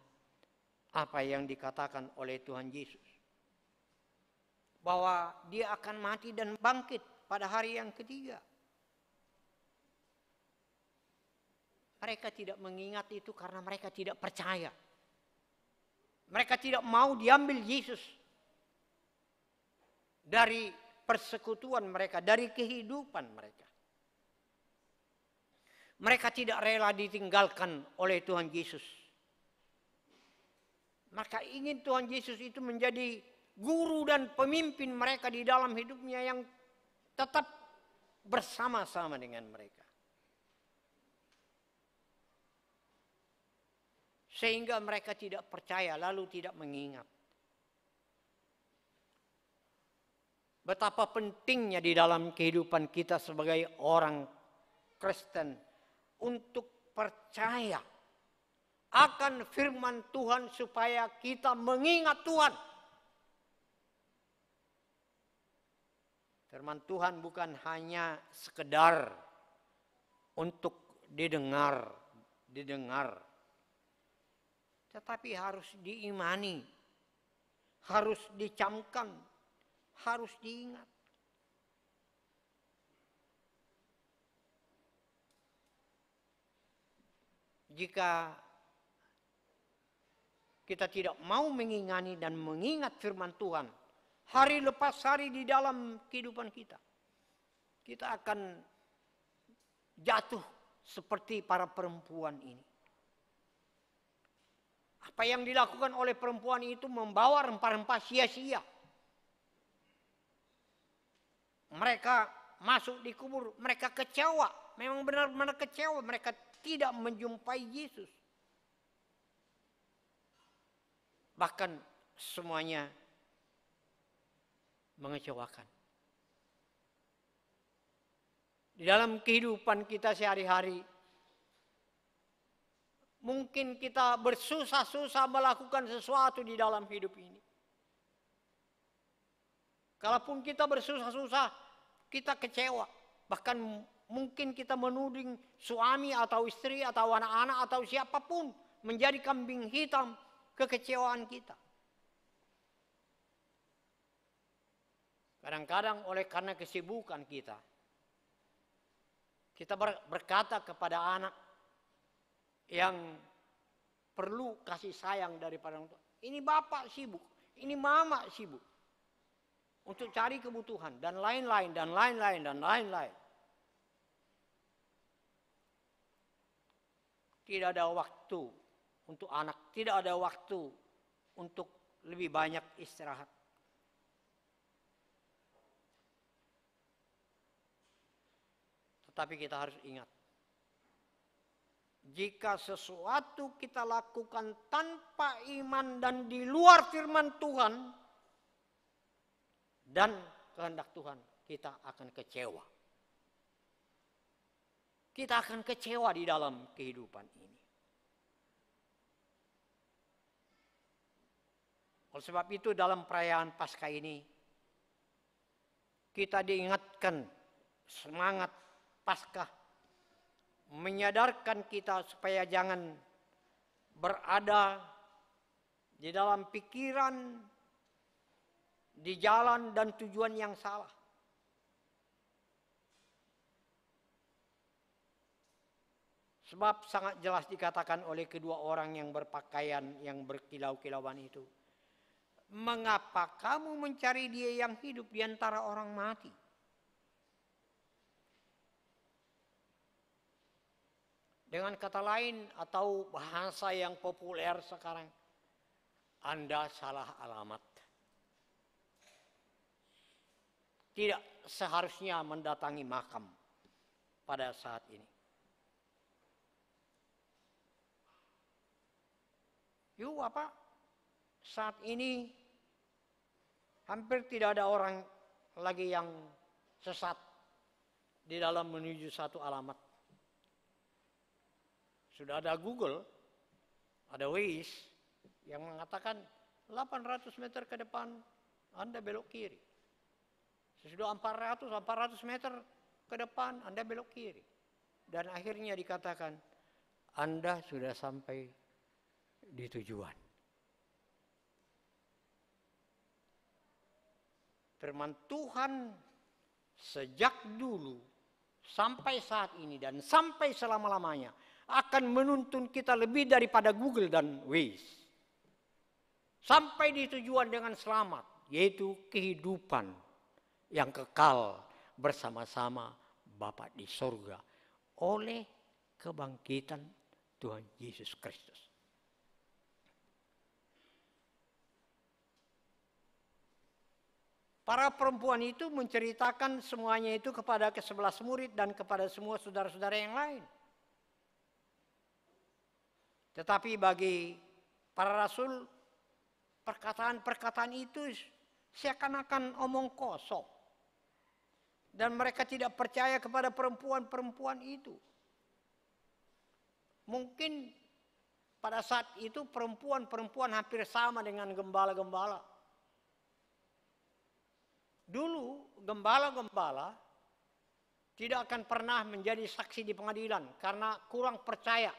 apa yang dikatakan oleh Tuhan Yesus? Bahwa dia akan mati dan bangkit pada hari yang ketiga. Mereka tidak mengingat itu karena mereka tidak percaya. Mereka tidak mau diambil Yesus dari persekutuan mereka, dari kehidupan mereka. Mereka tidak rela ditinggalkan oleh Tuhan Yesus. Maka ingin Tuhan Yesus itu menjadi guru dan pemimpin mereka di dalam hidupnya yang tetap bersama-sama dengan mereka. sehingga mereka tidak percaya lalu tidak mengingat. Betapa pentingnya di dalam kehidupan kita sebagai orang Kristen untuk percaya akan firman Tuhan supaya kita mengingat Tuhan. Firman Tuhan bukan hanya sekedar untuk didengar, tetapi harus diimani, harus dicamkan, harus diingat. Jika kita tidak mau mengingani dan mengingat firman Tuhan, hari lepas hari di dalam kehidupan kita, kita akan jatuh seperti para perempuan ini. Apa yang dilakukan oleh perempuan itu membawa rempah-rempah sia-sia. Mereka masuk di kubur, mereka kecewa. Memang benar-benar kecewa, mereka tidak menjumpai Yesus. Bahkan semuanya mengecewakan. Di dalam kehidupan kita sehari-hari, mungkin kita bersusah-susah melakukan sesuatu di dalam hidup ini. Kalaupun kita bersusah-susah, kita kecewa. Bahkan mungkin kita menuding suami atau istri atau anak-anak atau siapapun menjadi kambing hitam kekecewaan kita. Kadang-kadang oleh karena kesibukan kita berkata kepada anak yang perlu kasih sayang daripada orang tua, ini bapak sibuk, ini mama sibuk untuk cari kebutuhan dan lain-lain dan lain-lain dan lain-lain. Tidak ada waktu untuk anak, tidak ada waktu untuk lebih banyak istirahat. Tetapi kita harus ingat, jika sesuatu kita lakukan tanpa iman dan di luar firman Tuhan dan kehendak Tuhan, kita akan kecewa. Kita akan kecewa di dalam kehidupan ini. Oleh sebab itu dalam perayaan Paskah ini, kita diingatkan semangat Paskah, menyadarkan kita supaya jangan berada di dalam pikiran, di jalan dan tujuan yang salah. Sebab sangat jelas dikatakan oleh kedua orang yang berpakaian yang berkilau-kilauan itu, mengapa kamu mencari dia yang hidup di antara orang mati? Dengan kata lain atau bahasa yang populer sekarang, Anda salah alamat. Tidak seharusnya mendatangi makam pada saat ini. Yuk Bapak, saat ini hampir tidak ada orang lagi yang sesat di dalam menuju satu alamat. Sudah ada Google, ada Waze yang mengatakan 800 meter ke depan Anda belok kiri. Sesudah 400 meter ke depan Anda belok kiri. Dan akhirnya dikatakan Anda sudah sampai di tujuan. Firman Tuhan sejak dulu sampai saat ini dan sampai selama-lamanya akan menuntun kita lebih daripada Google dan Waze. Sampai di tujuan dengan selamat, yaitu kehidupan yang kekal bersama-sama Bapa di sorga oleh kebangkitan Tuhan Yesus Kristus. Para perempuan itu menceritakan semuanya itu kepada ke-11 murid dan kepada semua saudara-saudara yang lain. Tetapi bagi para rasul, perkataan-perkataan itu seakan-akan omong kosong. Dan mereka tidak percaya kepada perempuan-perempuan itu. Mungkin pada saat itu perempuan-perempuan hampir sama dengan gembala-gembala. Dulu gembala-gembala tidak akan pernah menjadi saksi di pengadilan karena kurang percaya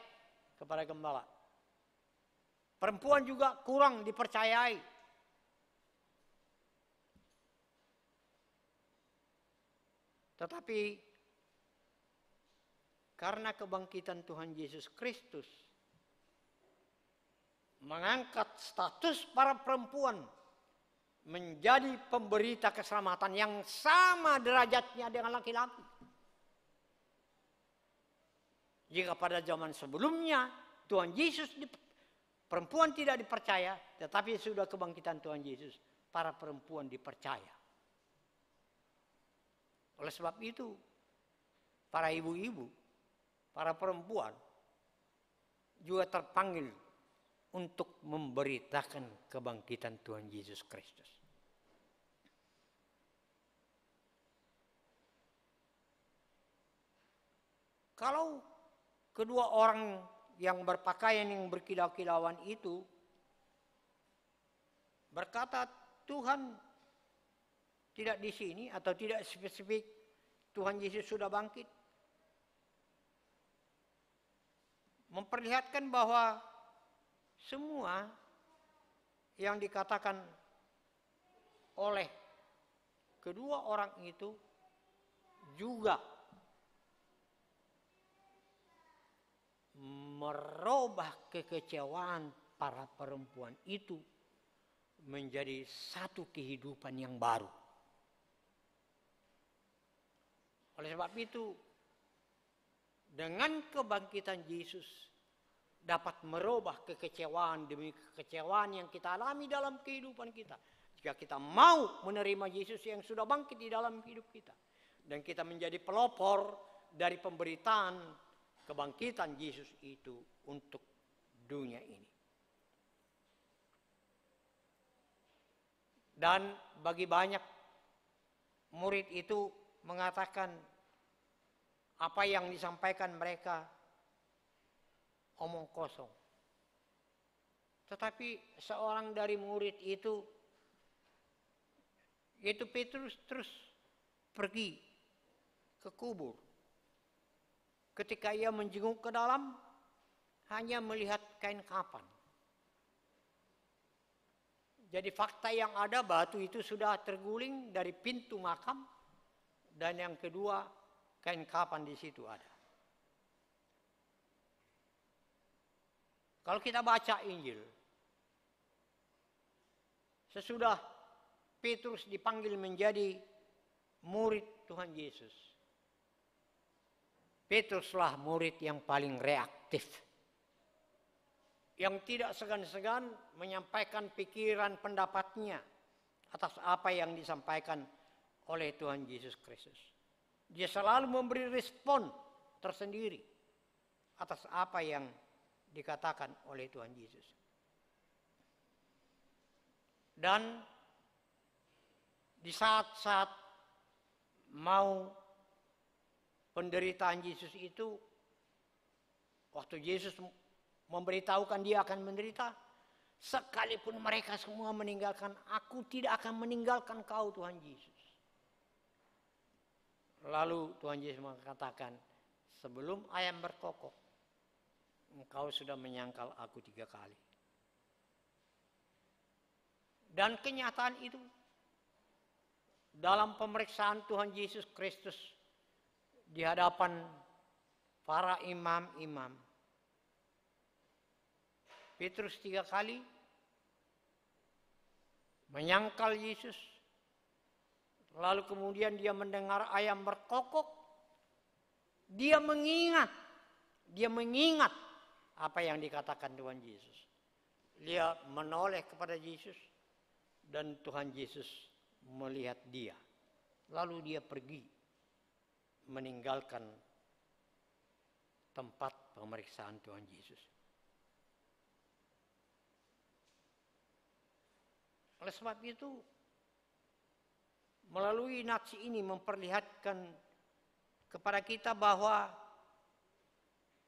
kepada gembala. Perempuan juga kurang dipercayai. Tetapi karena kebangkitan Tuhan Yesus Kristus mengangkat status para perempuan menjadi pemberita keselamatan yang sama derajatnya dengan laki-laki. Jika pada zaman sebelumnya Tuhan Yesus perempuan tidak dipercaya, tetapi sudah kebangkitan Tuhan Yesus, para perempuan dipercaya. Oleh sebab itu, para ibu-ibu, para perempuan juga terpanggil untuk memberitakan kebangkitan Tuhan Yesus Kristus. Kalau kedua orang yang berpakaian yang berkilau-kilauan itu berkata Tuhan tidak di sini atau tidak spesifik Tuhan Yesus sudah bangkit, memperlihatkan bahwa semua yang dikatakan oleh kedua orang itu juga merubah kekecewaan para perempuan itu menjadi satu kehidupan yang baru. Oleh sebab itu, dengan kebangkitan Yesus dapat merubah kekecewaan demi kekecewaan yang kita alami dalam kehidupan kita. Jika kita mau menerima Yesus yang sudah bangkit di dalam hidup kita. Dan kita menjadi pelopor dari pemberitaan kebangkitan Yesus itu untuk dunia ini. Dan bagi banyak murid itu mengatakan apa yang disampaikan mereka omong kosong. Tetapi seorang dari murid itu, yaitu Petrus, terus pergi ke kubur. Ketika ia menjenguk ke dalam, hanya melihat kain kafan. Jadi fakta yang ada, batu itu sudah terguling dari pintu makam. Dan yang kedua, kain kafan di situ ada. Kalau kita baca Injil, sesudah Petrus dipanggil menjadi murid Tuhan Yesus, Petruslah murid yang paling reaktif, yang tidak segan-segan menyampaikan pikiran pendapatnya atas apa yang disampaikan oleh Tuhan Yesus Kristus. Dia selalu memberi respon tersendiri atas apa yang dikatakan oleh Tuhan Yesus. Dan di saat-saat mau penderitaan Yesus itu, waktu Yesus memberitahukan dia akan menderita, sekalipun mereka semua meninggalkan, aku tidak akan meninggalkan kau Tuhan Yesus. Lalu Tuhan Yesus mengatakan, sebelum ayam berkokok, engkau sudah menyangkal aku 3 kali. Dan kenyataan itu, dalam pemeriksaan Tuhan Yesus Kristus di hadapan para imam-imam, Petrus 3 kali menyangkal Yesus. Lalu kemudian dia mendengar ayam berkokok. Dia mengingat apa yang dikatakan Tuhan Yesus. Dia menoleh kepada Yesus dan Tuhan Yesus melihat dia. Lalu dia pergi meninggalkan tempat pemeriksaan Tuhan Yesus. Oleh sebab itu, melalui nats ini memperlihatkan kepada kita bahwa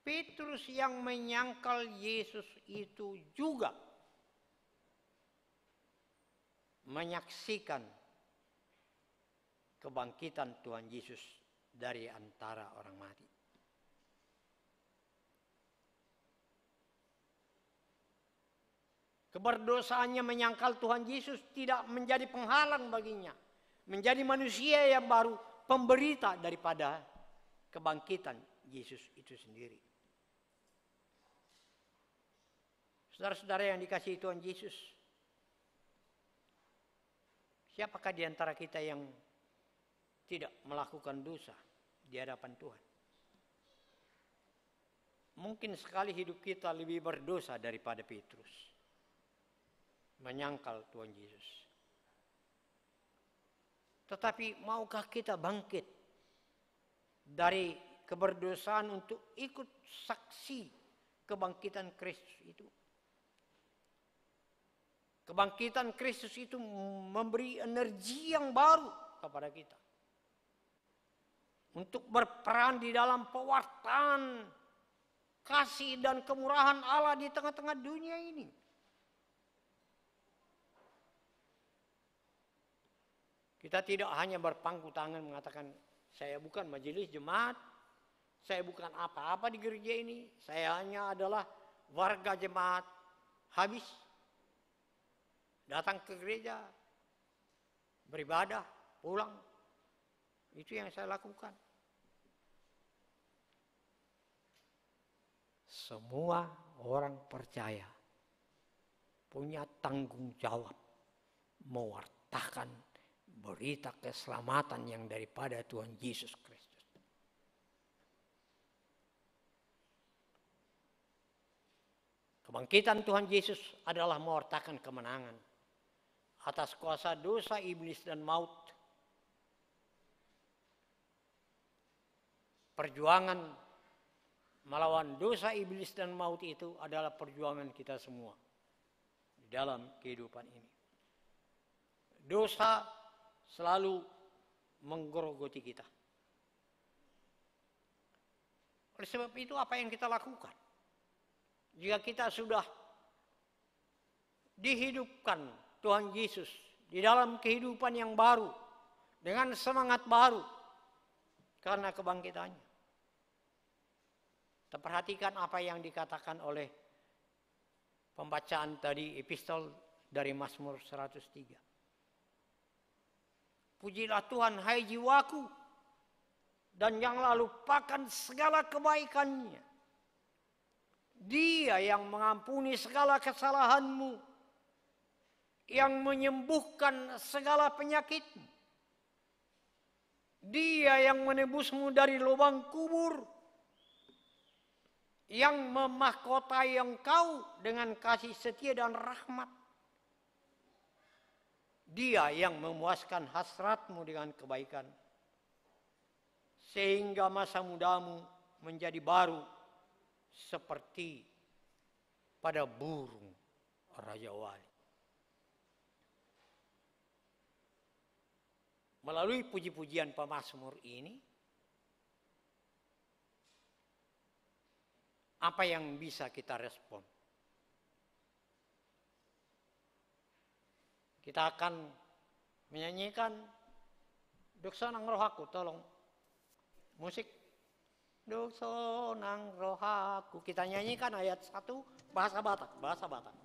Petrus yang menyangkal Yesus itu juga menyaksikan kebangkitan Tuhan Yesus dari antara orang mati. Keberdosaannya menyangkal Tuhan Yesus tidak menjadi penghalang baginya. Menjadi manusia yang baru, pemberita daripada kebangkitan Yesus itu sendiri. Saudara-saudara yang dikasihi Tuhan Yesus, siapakah di antara kita yang tidak melakukan dosa di hadapan Tuhan? Mungkin sekali hidup kita lebih berdosa daripada Petrus, menyangkal Tuhan Yesus. Tetapi maukah kita bangkit dari keberdosaan untuk ikut saksi kebangkitan Kristus itu? Kebangkitan Kristus itu memberi energi yang baru kepada kita untuk berperan di dalam pewartaan kasih dan kemurahan Allah di tengah-tengah dunia ini. Kita tidak hanya berpangku tangan mengatakan, saya bukan majelis jemaat, saya bukan apa-apa di gereja ini, saya hanya adalah warga jemaat, habis datang ke gereja, beribadah, pulang. Itu yang saya lakukan. Semua orang percaya punya tanggung jawab mewartakan berita keselamatan yang daripada Tuhan Yesus Kristus. Kebangkitan Tuhan Yesus adalah mewartakan kemenangan atas kuasa dosa, iblis, dan maut. Perjuangan melawan dosa, iblis, dan maut itu adalah perjuangan kita semua di dalam kehidupan ini. Dosa selalu menggerogoti kita. Oleh sebab itu apa yang kita lakukan? Jika kita sudah dihidupkan Tuhan Yesus di dalam kehidupan yang baru, dengan semangat baru karena kebangkitannya. Kita perhatikan apa yang dikatakan oleh pembacaan tadi, epistol dari Mazmur 103. Pujilah Tuhan hai jiwaku, dan janganlah lupakan segala kebaikannya. Dia yang mengampuni segala kesalahanmu, yang menyembuhkan segala penyakitmu. Dia yang menebusmu dari lubang kubur, yang memahkotai engkau dengan kasih setia dan rahmat. Dia yang memuaskan hasratmu dengan kebaikan, sehingga masa mudamu menjadi baru seperti pada burung Raja Wali. Melalui puji-pujian pemazmur ini, apa yang bisa kita respon? Kita akan menyanyikan Duksonang Rohaku, tolong musik. Duksonang Rohaku. Kita nyanyikan ayat 1 bahasa Batak, bahasa Batak.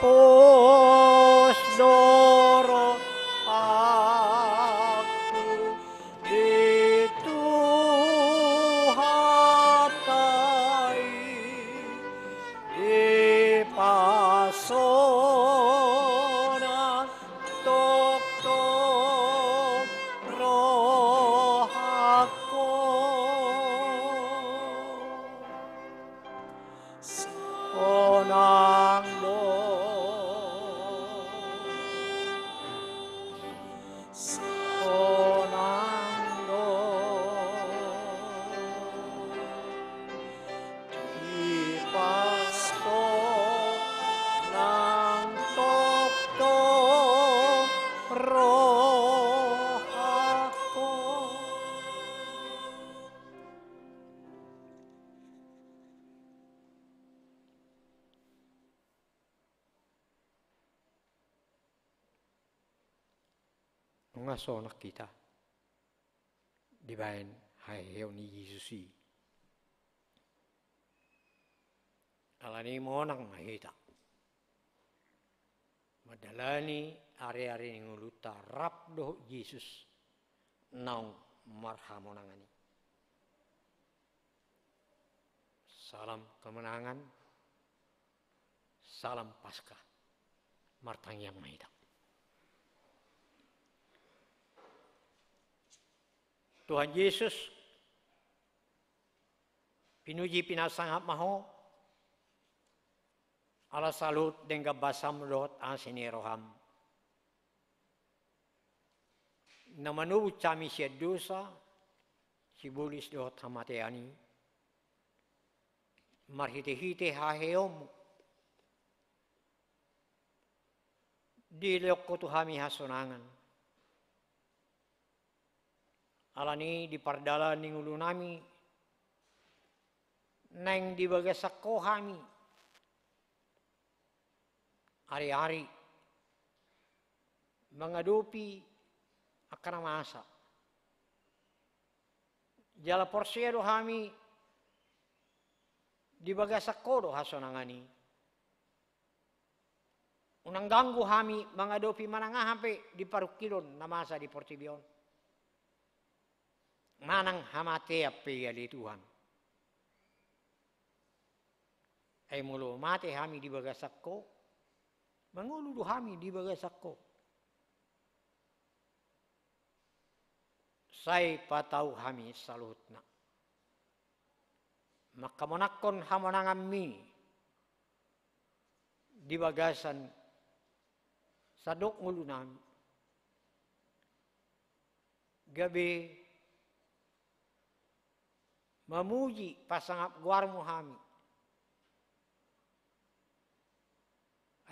Oh ngasonak kita di bayan hai ni Yesusi alani monang mahita madalani are-are nguluta rap doh Yesus naung marhamonangani. Salam kemenangan, salam Paskah, martang yang mahita. Tuhan Yesus pinuji pinasangap maho ala salut dengan basam lot asini roham. Namanu cami siya dosa si bulis dot hamateani marhite-hite haheom dilok ko tuhami hasonangan alani di pardala ning ulu nami neng di bagasak ko hami hari-hari mengadupi akan masa jala porsiero hami di bagasak ko do hasonangani unang ganggu hami mengadupi manangah hampe di parukilon na masa di Portibion manang hamate ape yali Tuhan ay mulo mate hami di bagasak ko manguludu hami di bagasak ko say patau hami salutna makamonakon hamonangan mi di bagasan sadok ngulu nami gabi memuji pasangap guarmu hami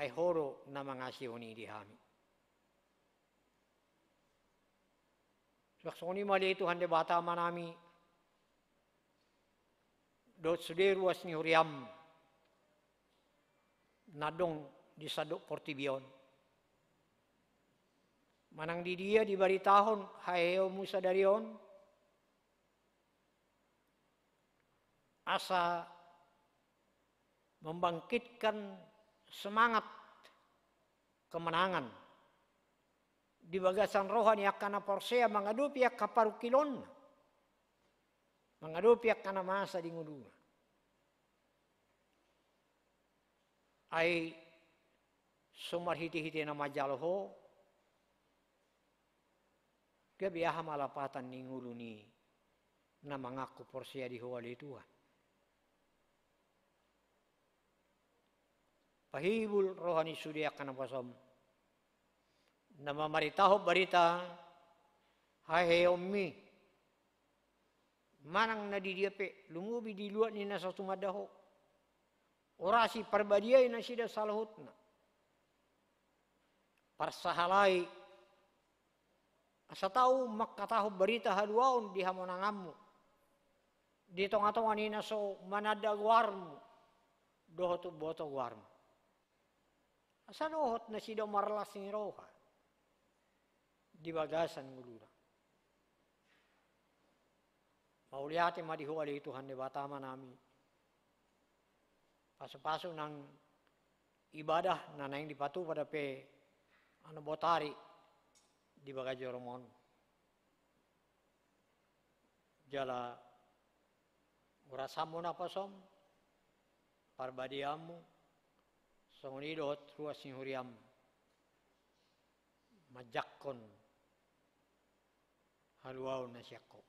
ay horo na mangasihoni di hami. Saksoni mali Tuhan de bata manami dot suderuas ni huriam nadong di sadok Portibion manang di dia di bari tahun haeo Musa darion asa membangkitkan semangat kemenangan di bagasan rohani akana porsea mengadupi kaparukilon mengadupi akana masa di nguduna ai sumar hiti-hiti na majalho gabiaha malapatan ni nguluni na mengaku porsea di huwali Tuhan pahibul rohani sudia kana pasom nama maritaho barita hai ommi manang na di dia pe lumubi di luar ni nasa tumadaho orasi parbadiai na sida salahutna parsahalai asa tahu makataho barita haluaon di hamonangammu di tonga-tonga ni naso manada guarmu dohotu boto guarmu asa nohot na sida marlas ni roha di bagasan ngulura mauliati madihuali Tuhan de batama nami paso-paso ng ibadah na naing dipatu pada pe ano botari di bagajoromon jala urasamu na pasom parbadiamu songonidot ruas ni huriam majakon haluaw na siyako.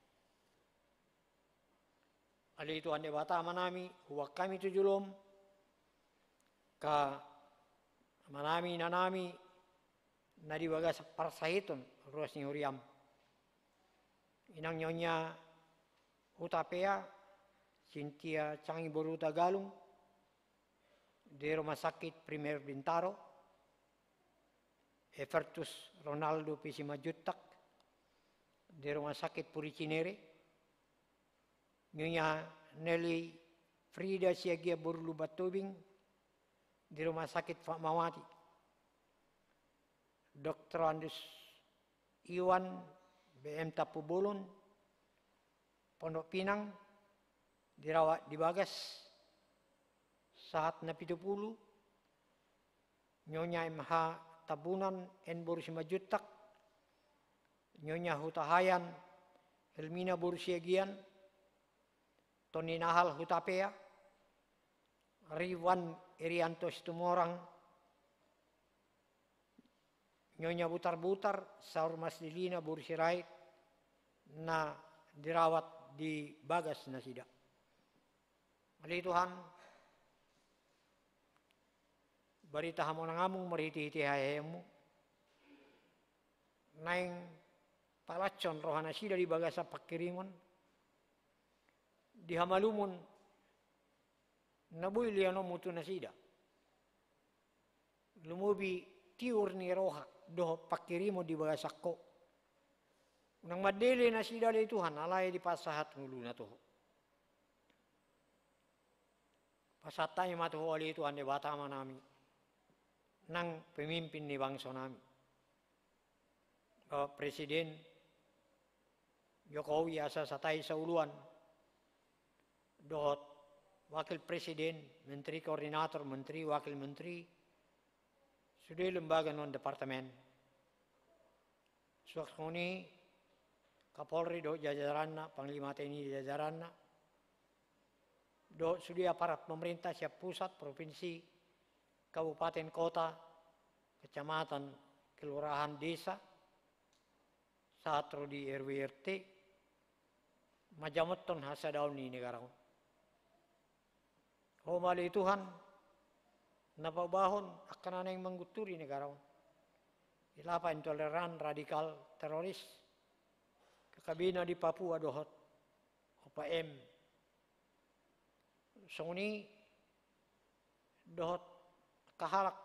Ali itu ande bata manami huwag kami tujulom ka manami nanami na dibaga sa parsahiton ruas ni huriam. Inang nyonya Hutapea Cynthia Changi Boru Tagalong di Rumah Sakit Primer Bintaro Evertus Ronaldo Pisima Jutak di Rumah Sakit Puri Cinere, Nyonya Nelly Frida Siagia Borlu Batubing di Rumah Sakit Fatmawati, Dr. Andus Iwan BM Tapubulun, Pondok Pinang, dirawat di Bagas, saat na 70, Nyonya MH Tabunan N. Borusima Jutak, Nyonya Hutahayan Helmina Borusiagian, Tony Nahal Hutapea, Riwan Irianto Situmorang, Nyonya Butar-Butar Saur Masdilina Borusirait na dirawat di Bagas na sida. Mali Tuhan, barita hamo nang among mariti-hiti hayaymu, naing palacon rohana sida di Bagas sa pakirimon, di hamalumon nabuy liano mutu na sida. Lumubi tiur ni roha do pakirimo di Bagas ako. Nang madili na sida di Tuhan, alay di pasahat ngulu na to. Pasatay matuho ali Tuhan di batama namin ng pemimpin ni bangsa namin. Presiden Jokowi asa satay sa uluan, dohot wakil presiden, menteri koordinator, menteri, wakil menteri, sudah lembaga non departemen. Suakuni Kapolri do jajaranna, Panglima TNI jajaranna, do sudah aparat pemerintah siap pusat, provinsi, kabupaten, kota, kecamatan, kelurahan, desa, saat di RW RT, majamoton hasa daun ni negara ko. O mali Tuhan, napabahon akan na yang mengguturi negara ko. Ilapa intoleran, radikal, teroris, kakabina di Papua dohot, OPM. Songni dohot kahalak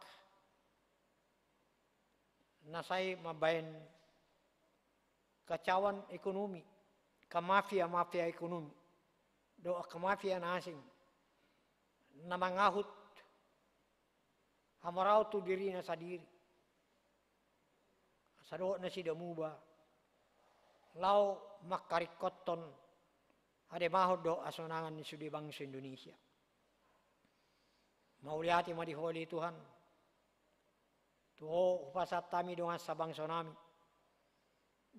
nasay mabayan kacawan ekonomi, kamafia ekonomi, do kamafia na asing na mangahut hamaraw tu diri na sa diri. Sado na si damuba law makarikoton ade mahod do asonangan ni sudi bangsa Indonesia. Mauliati madiholi Tuhan. Tuho upasat kami dengan sa bangsa nami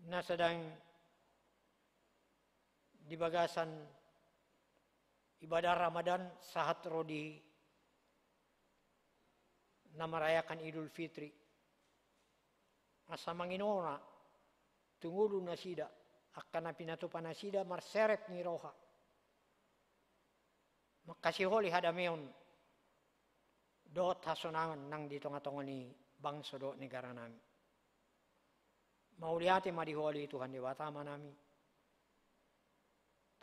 na sedang di bagasan ibadah Ramadan saat rodi na merayakan Idul Fitri. Asa manginona tungulu na sida akan na pinatupan na sida marseret ni roha. Makasiholi hadameon doot hasonangan nang ditong-atongan ni bangsa do negara nami. Mauliati madiholi Tuhan di watama nami.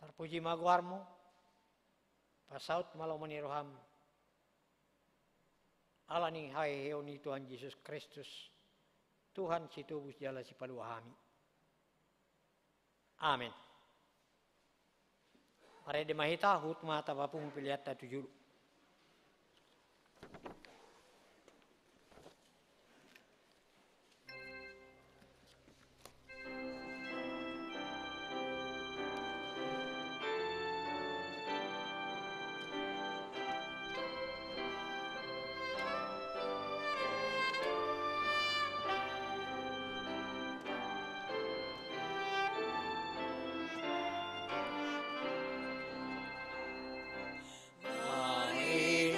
Terpuji magwarmo, pasaut malau maniroham. Ala ni hai heo ni Tuhan Yesus Kristus, Tuhan si tubus jala si paluahami. Amin. Mari demahita hut mata bapung pilihat tujulu.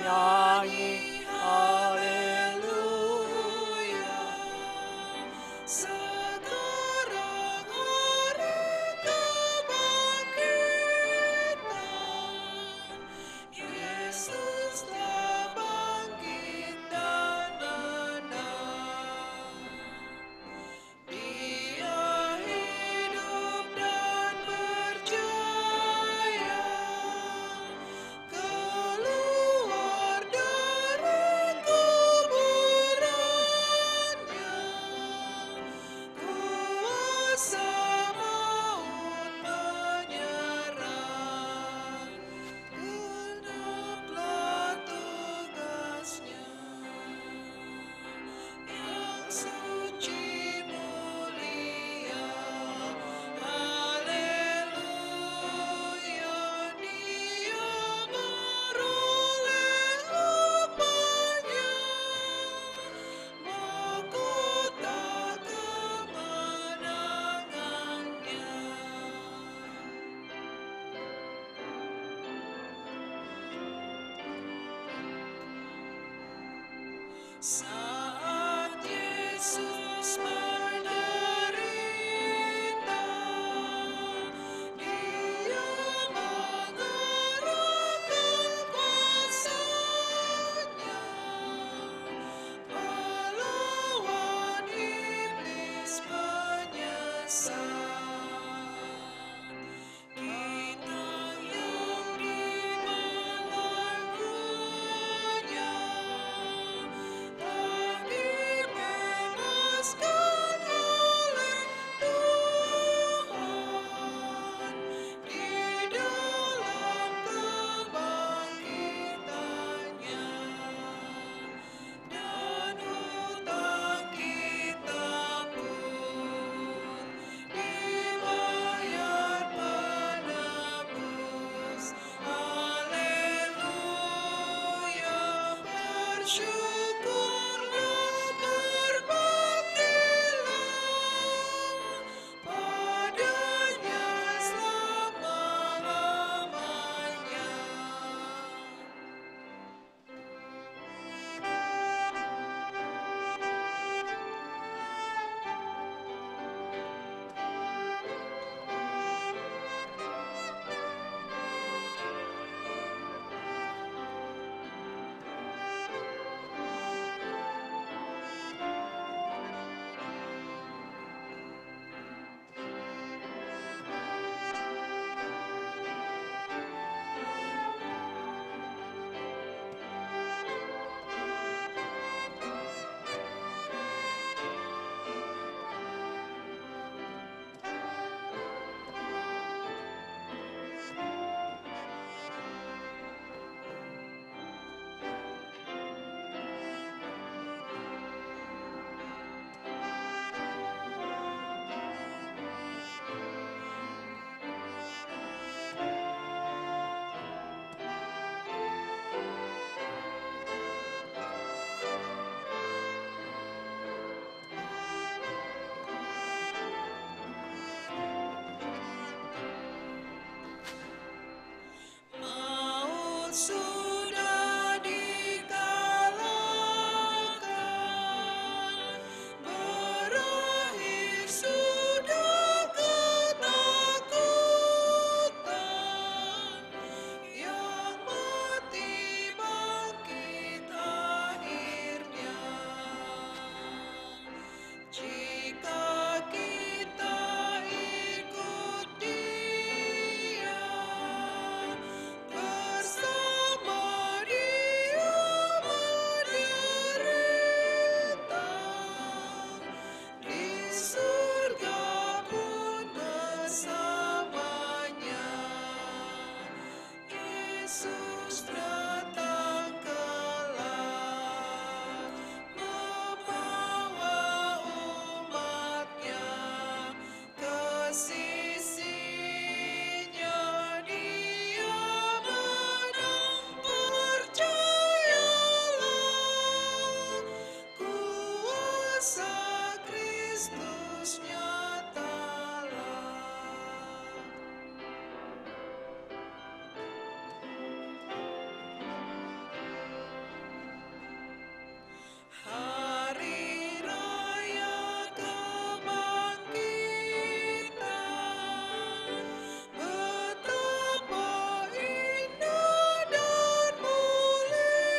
Nyanyi Saat Yesus menderita, Dia mengerahkan kuasa-Nya melawan iblis penyesat. Kita yang dibelenggunya telah dibebaskan oleh Tuhan di dalam kebangkitannya, dan hutang kita pun dibayar penebus. Haleluya, bersyukurlah, berbaktilah padanya selama-lamanya. Maut sudah dikalahkan, berakhir sudah ketakutan. Yang mati bangkit akhirnya. Jika kita ikut Dia, bersama Dia menderita, di surga pun bersamanya. Yesus datang kelak, membawa umatnya ke sisinya. Dia menang, percayalah, kuasa Kristus nyatalah. Hari raya kebangkitan, betapa indah dan mulia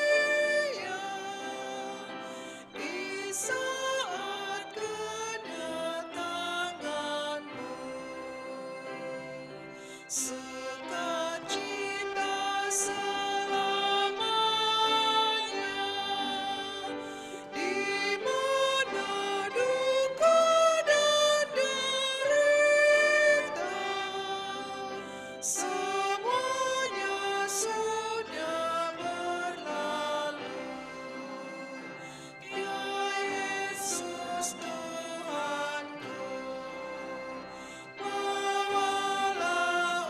di saat kedatanganmu. Sukacita selamanya, di mana duka dan derita semuanya sudah berlalu. Ya Yesus Tuhanku, bawalah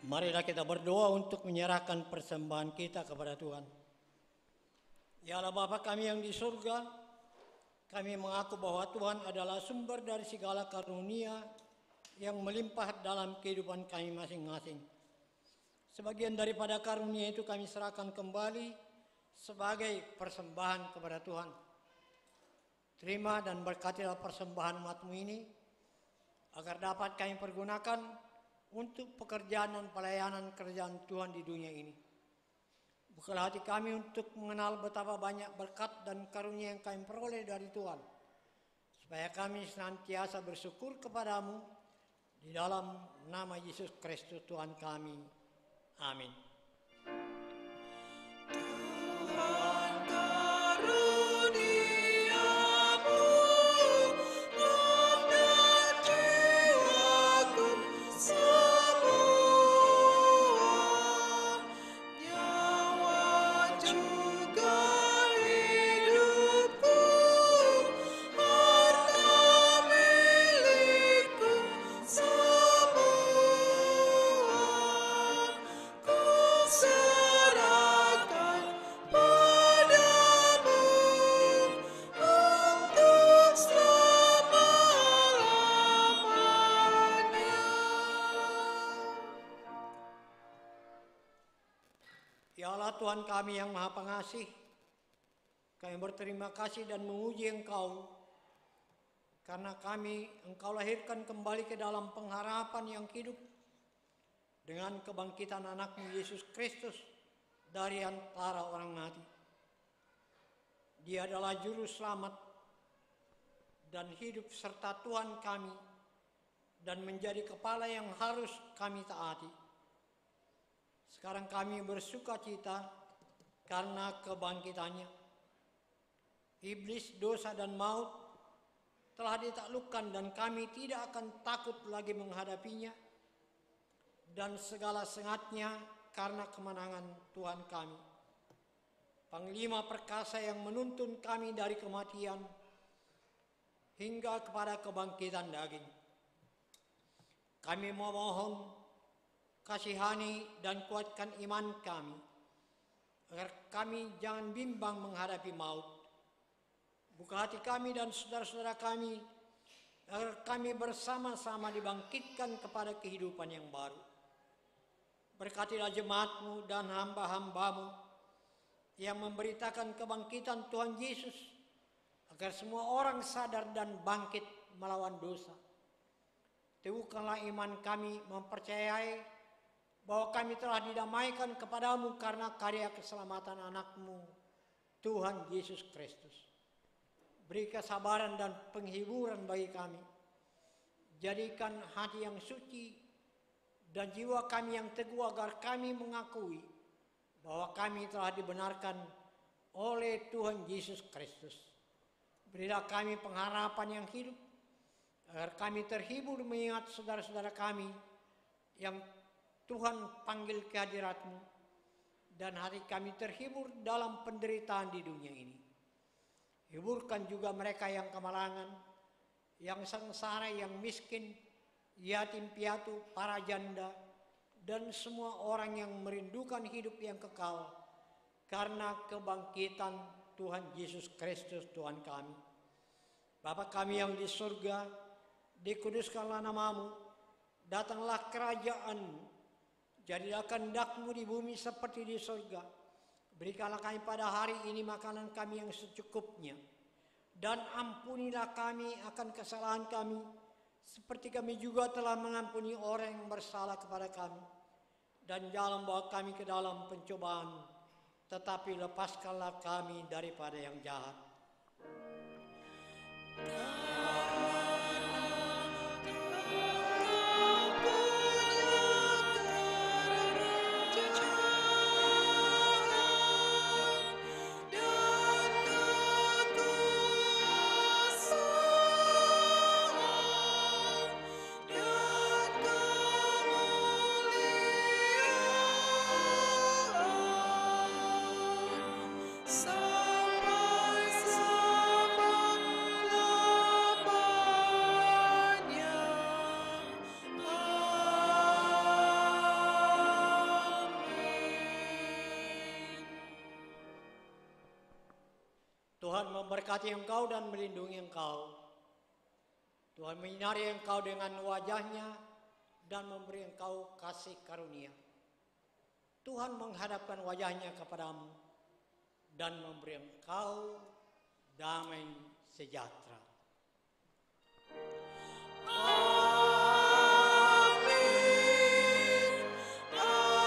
Marilah kita berdoa untuk menyerahkan persembahan kita kepada Tuhan. Ya Allah Bapa kami yang di surga, kami mengaku bahwa Tuhan adalah sumber dari segala karunia yang melimpah dalam kehidupan kami masing-masing. Sebagian daripada karunia itu kami serahkan kembali sebagai persembahan kepada Tuhan. Terima dan berkatilah persembahan umat-Mu ini, agar dapat kami pergunakan untuk pekerjaan dan pelayanan kerjaan Tuhan di dunia ini. Bukalah hati kami untuk mengenal betapa banyak berkat dan karunia yang kami peroleh dari Tuhan, supaya kami senantiasa bersyukur kepadamu di dalam nama Yesus Kristus Tuhan kami. Amin. Tuhan karuniamu roh dan jiwaku semua, nyawa juga hidupku, harta milikku semua, ku serahkan padamu untuk selama-lamanya. Ya Allah Tuhan kami yang Maha Pengasih, kami berterima kasih dan memuji Engkau karena Engkau lahirkan kembali ke dalam pengharapan yang hidup dengan kebangkitan anak-Mu Yesus Kristus dari antara orang mati. Dia adalah juru selamat dan hidup serta Tuhan kami dan menjadi kepala yang harus kami taati. Sekarang kami bersuka cita karena kebangkitannya. Iblis, dosa dan maut telah ditaklukkan dan kami tidak akan takut lagi menghadapinya dan segala sengatnya karena kemenangan Tuhan kami. Panglima perkasa yang menuntun kami dari kematian hingga kepada kebangkitan daging. Kami memohon kasihani dan kuatkan iman kami, agar kami jangan bimbang menghadapi maut. Buka hati kami dan saudara-saudara kami, agar kami bersama-sama dibangkitkan kepada kehidupan yang baru. Berkatilah jemaat-Mu dan hamba-hamba-Mu yang memberitakan kebangkitan Tuhan Yesus, agar semua orang sadar dan bangkit melawan dosa. Teguhkanlah iman kami mempercayai bahwa kami telah didamaikan kepadamu karena karya keselamatan anak-Mu, Tuhan Yesus Kristus. Beri kesabaran dan penghiburan bagi kami. Jadikan hati yang suci dan jiwa kami yang teguh agar kami mengakui bahwa kami telah dibenarkan oleh Tuhan Yesus Kristus. Berilah kami pengharapan yang hidup, agar kami terhibur mengingat saudara-saudara kami yang Tuhan panggil ke hadirat-Mu, dan hati kami terhibur dalam penderitaan di dunia ini. Hiburkan juga mereka yang kemalangan, yang sengsara, yang miskin, yatim piatu, para janda, dan semua orang yang merindukan hidup yang kekal karena kebangkitan Tuhan Yesus Kristus Tuhan kami. Bapa kami yang di surga, dikuduskanlah nama-Mu, datanglah kerajaan-Mu, jadilah kehendak-Mu di bumi seperti di surga. Berikanlah kami pada hari ini makanan kami yang secukupnya, dan ampunilah kami akan kesalahan kami, seperti kami juga telah mengampuni orang yang bersalah kepada kami. Dan jangan bawa kami ke dalam pencobaan, tetapi lepaskanlah kami daripada yang jahat. Sampai memberkati engkau dan melindungi engkau. Tuhan menyinari engkau dengan wajah-Nya dan memberi engkau kasih karunia. Tuhan menghadapkan wajah-Nya kepadamu dan memberi engkau damai sejahtera. Amin. Amin.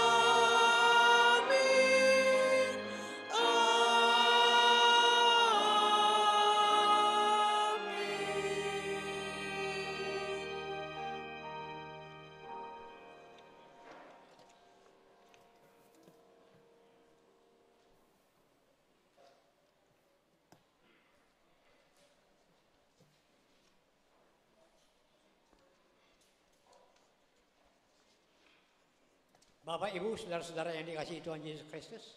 Bapak, Ibu, saudara-saudara yang dikasihi Tuhan Yesus Kristus,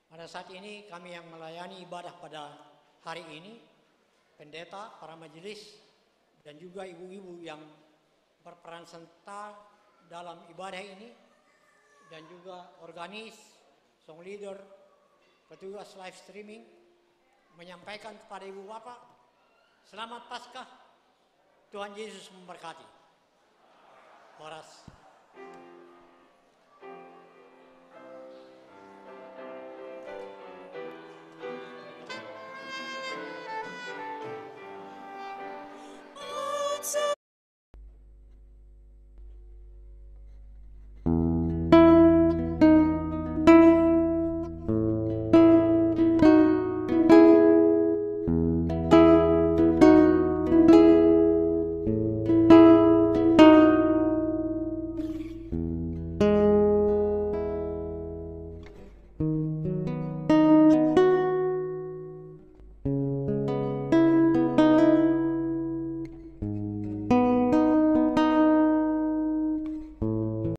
pada saat ini kami yang melayani ibadah pada hari ini, pendeta, para majelis, dan juga ibu-ibu yang berperan serta dalam ibadah ini, dan juga organis, song leader, petugas live streaming, menyampaikan kepada Ibu Bapak, selamat Paskah, Tuhan Yesus memberkati. Horas. Bangsa